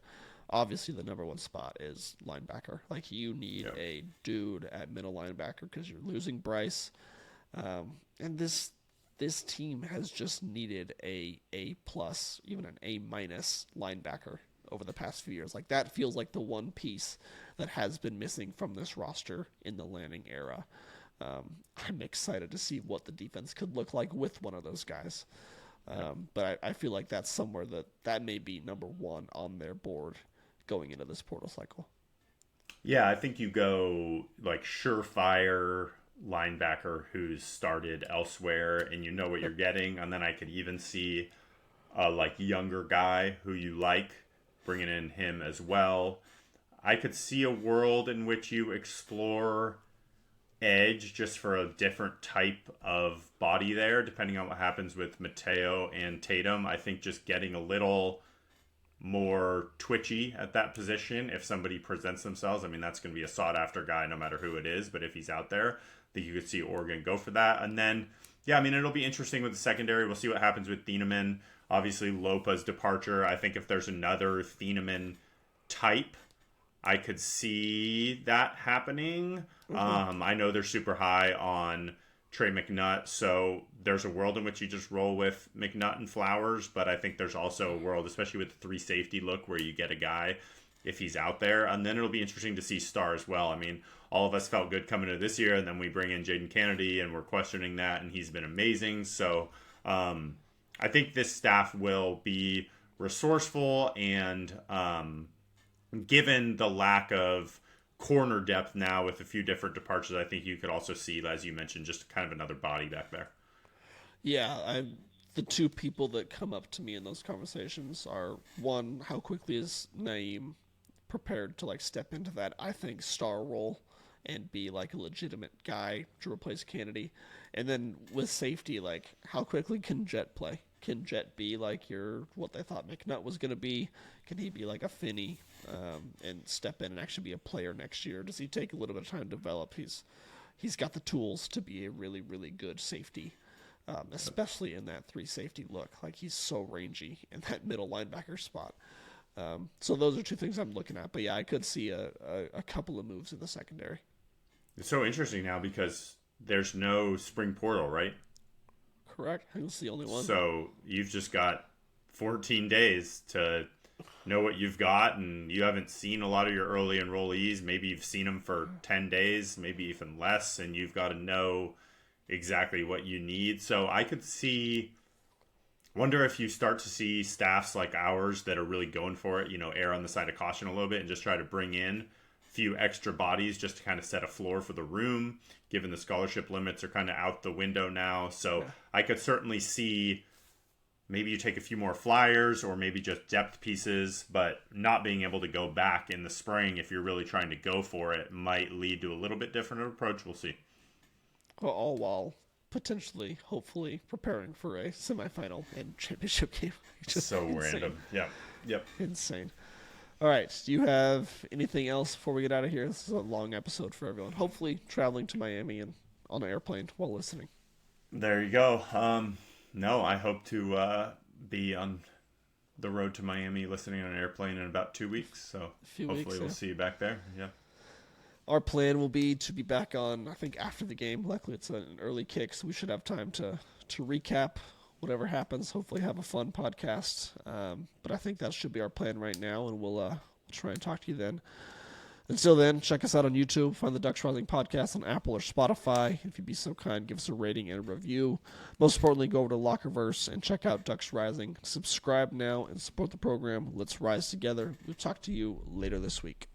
obviously the number one spot is linebacker. Like, you need a dude at middle linebacker because you're losing Bryce. And this team has just needed a plus, even an A- linebacker over the past few years. Like, that feels like the one piece that has been missing from this roster in the Lanning era. I'm excited to see what the defense could look like with one of those guys. But I feel like that's somewhere that may be number one on their board going into this portal cycle. Yeah, I think you go like surefire linebacker who's started elsewhere and you know what you're getting. And then I could even see a like younger guy who you like, bringing in him as well. I could see a world in which you explore edge just for a different type of body there, depending on what happens with Mateo and Tatum. I think just getting a little more twitchy at that position if somebody presents themselves. I mean, that's going to be a sought after guy no matter who it is, but if he's out there, I think you could see Oregon go for that. And then, yeah, I mean, it'll be interesting with the secondary. We'll see what happens with Thieneman. Obviously, Lopa's departure. I think if there's another Thieneman type, I could see that happening. I know they're super high on Trey McNutt, so there's a world in which you just roll with McNutt and Flowers, but I think there's also a world, especially with the 3 safety look, where you get a guy if he's out there. And then it'll be interesting to see Star as well. I mean, all of us felt good coming into this year, and then we bring in Jaden Kennedy, and we're questioning that, and he's been amazing. So I think this staff will be resourceful, and given the lack of corner depth now with a few different departures, I think you could also see, as you mentioned, just kind of another body back there. Yeah, the two people that come up to me in those conversations are, one, how quickly is Naeem prepared to like step into that, I think, star role and be like a legitimate guy to replace Kennedy. And then with safety, like, how quickly can Jet play? Can Jet be like what they thought McNutt was going to be? Can he be like a Finney and step in and actually be a player next year? Does he take a little bit of time to develop? He's got the tools to be a really, really good safety, especially in that 3 safety look. Like, he's so rangy in that middle linebacker spot. So those are two things I'm looking at. But yeah, I could see a couple of moves in the secondary. It's so interesting now because there's no spring portal, right? Correct. I was the only one. So you've just got 14 days to know what you've got, and you haven't seen a lot of your early enrollees. Maybe you've seen them for 10 days, maybe even less, and you've got to know exactly what you need. So I could wonder if you start to see staffs like ours that are really going for it, err on the side of caution a little bit and just try to bring in a few extra bodies just to kind of set a floor for the room, given the scholarship limits are kind of out the window now. So yeah. I could certainly see maybe you take a few more flyers or maybe just depth pieces, but not being able to go back in the spring if you're really trying to go for it might lead to a little bit different approach. We'll see. Well, all while potentially, hopefully, preparing for a semifinal and championship game. Just so insane. Random. Yeah. Yep. Insane. All right. Do you have anything else before we get out of here? This is a long episode for everyone. Hopefully traveling to Miami and on an airplane while listening. There you go. No, I hope to be on the road to Miami listening on an airplane in about 2 weeks. So hopefully we'll see you back there. Yeah. Our plan will be to be back on, I think, after the game. Luckily, it's an early kick, so we should have time to recap whatever happens. Hopefully have a fun podcast. But I think that should be our plan right now, and we'll try and talk to you then. Until then, check us out on YouTube. Find the Ducks Rising podcast on Apple or Spotify. If you'd be so kind, give us a rating and a review. Most importantly, go over to Lockerverse and check out Ducks Rising. Subscribe now and support the program. Let's rise together. We'll talk to you later this week.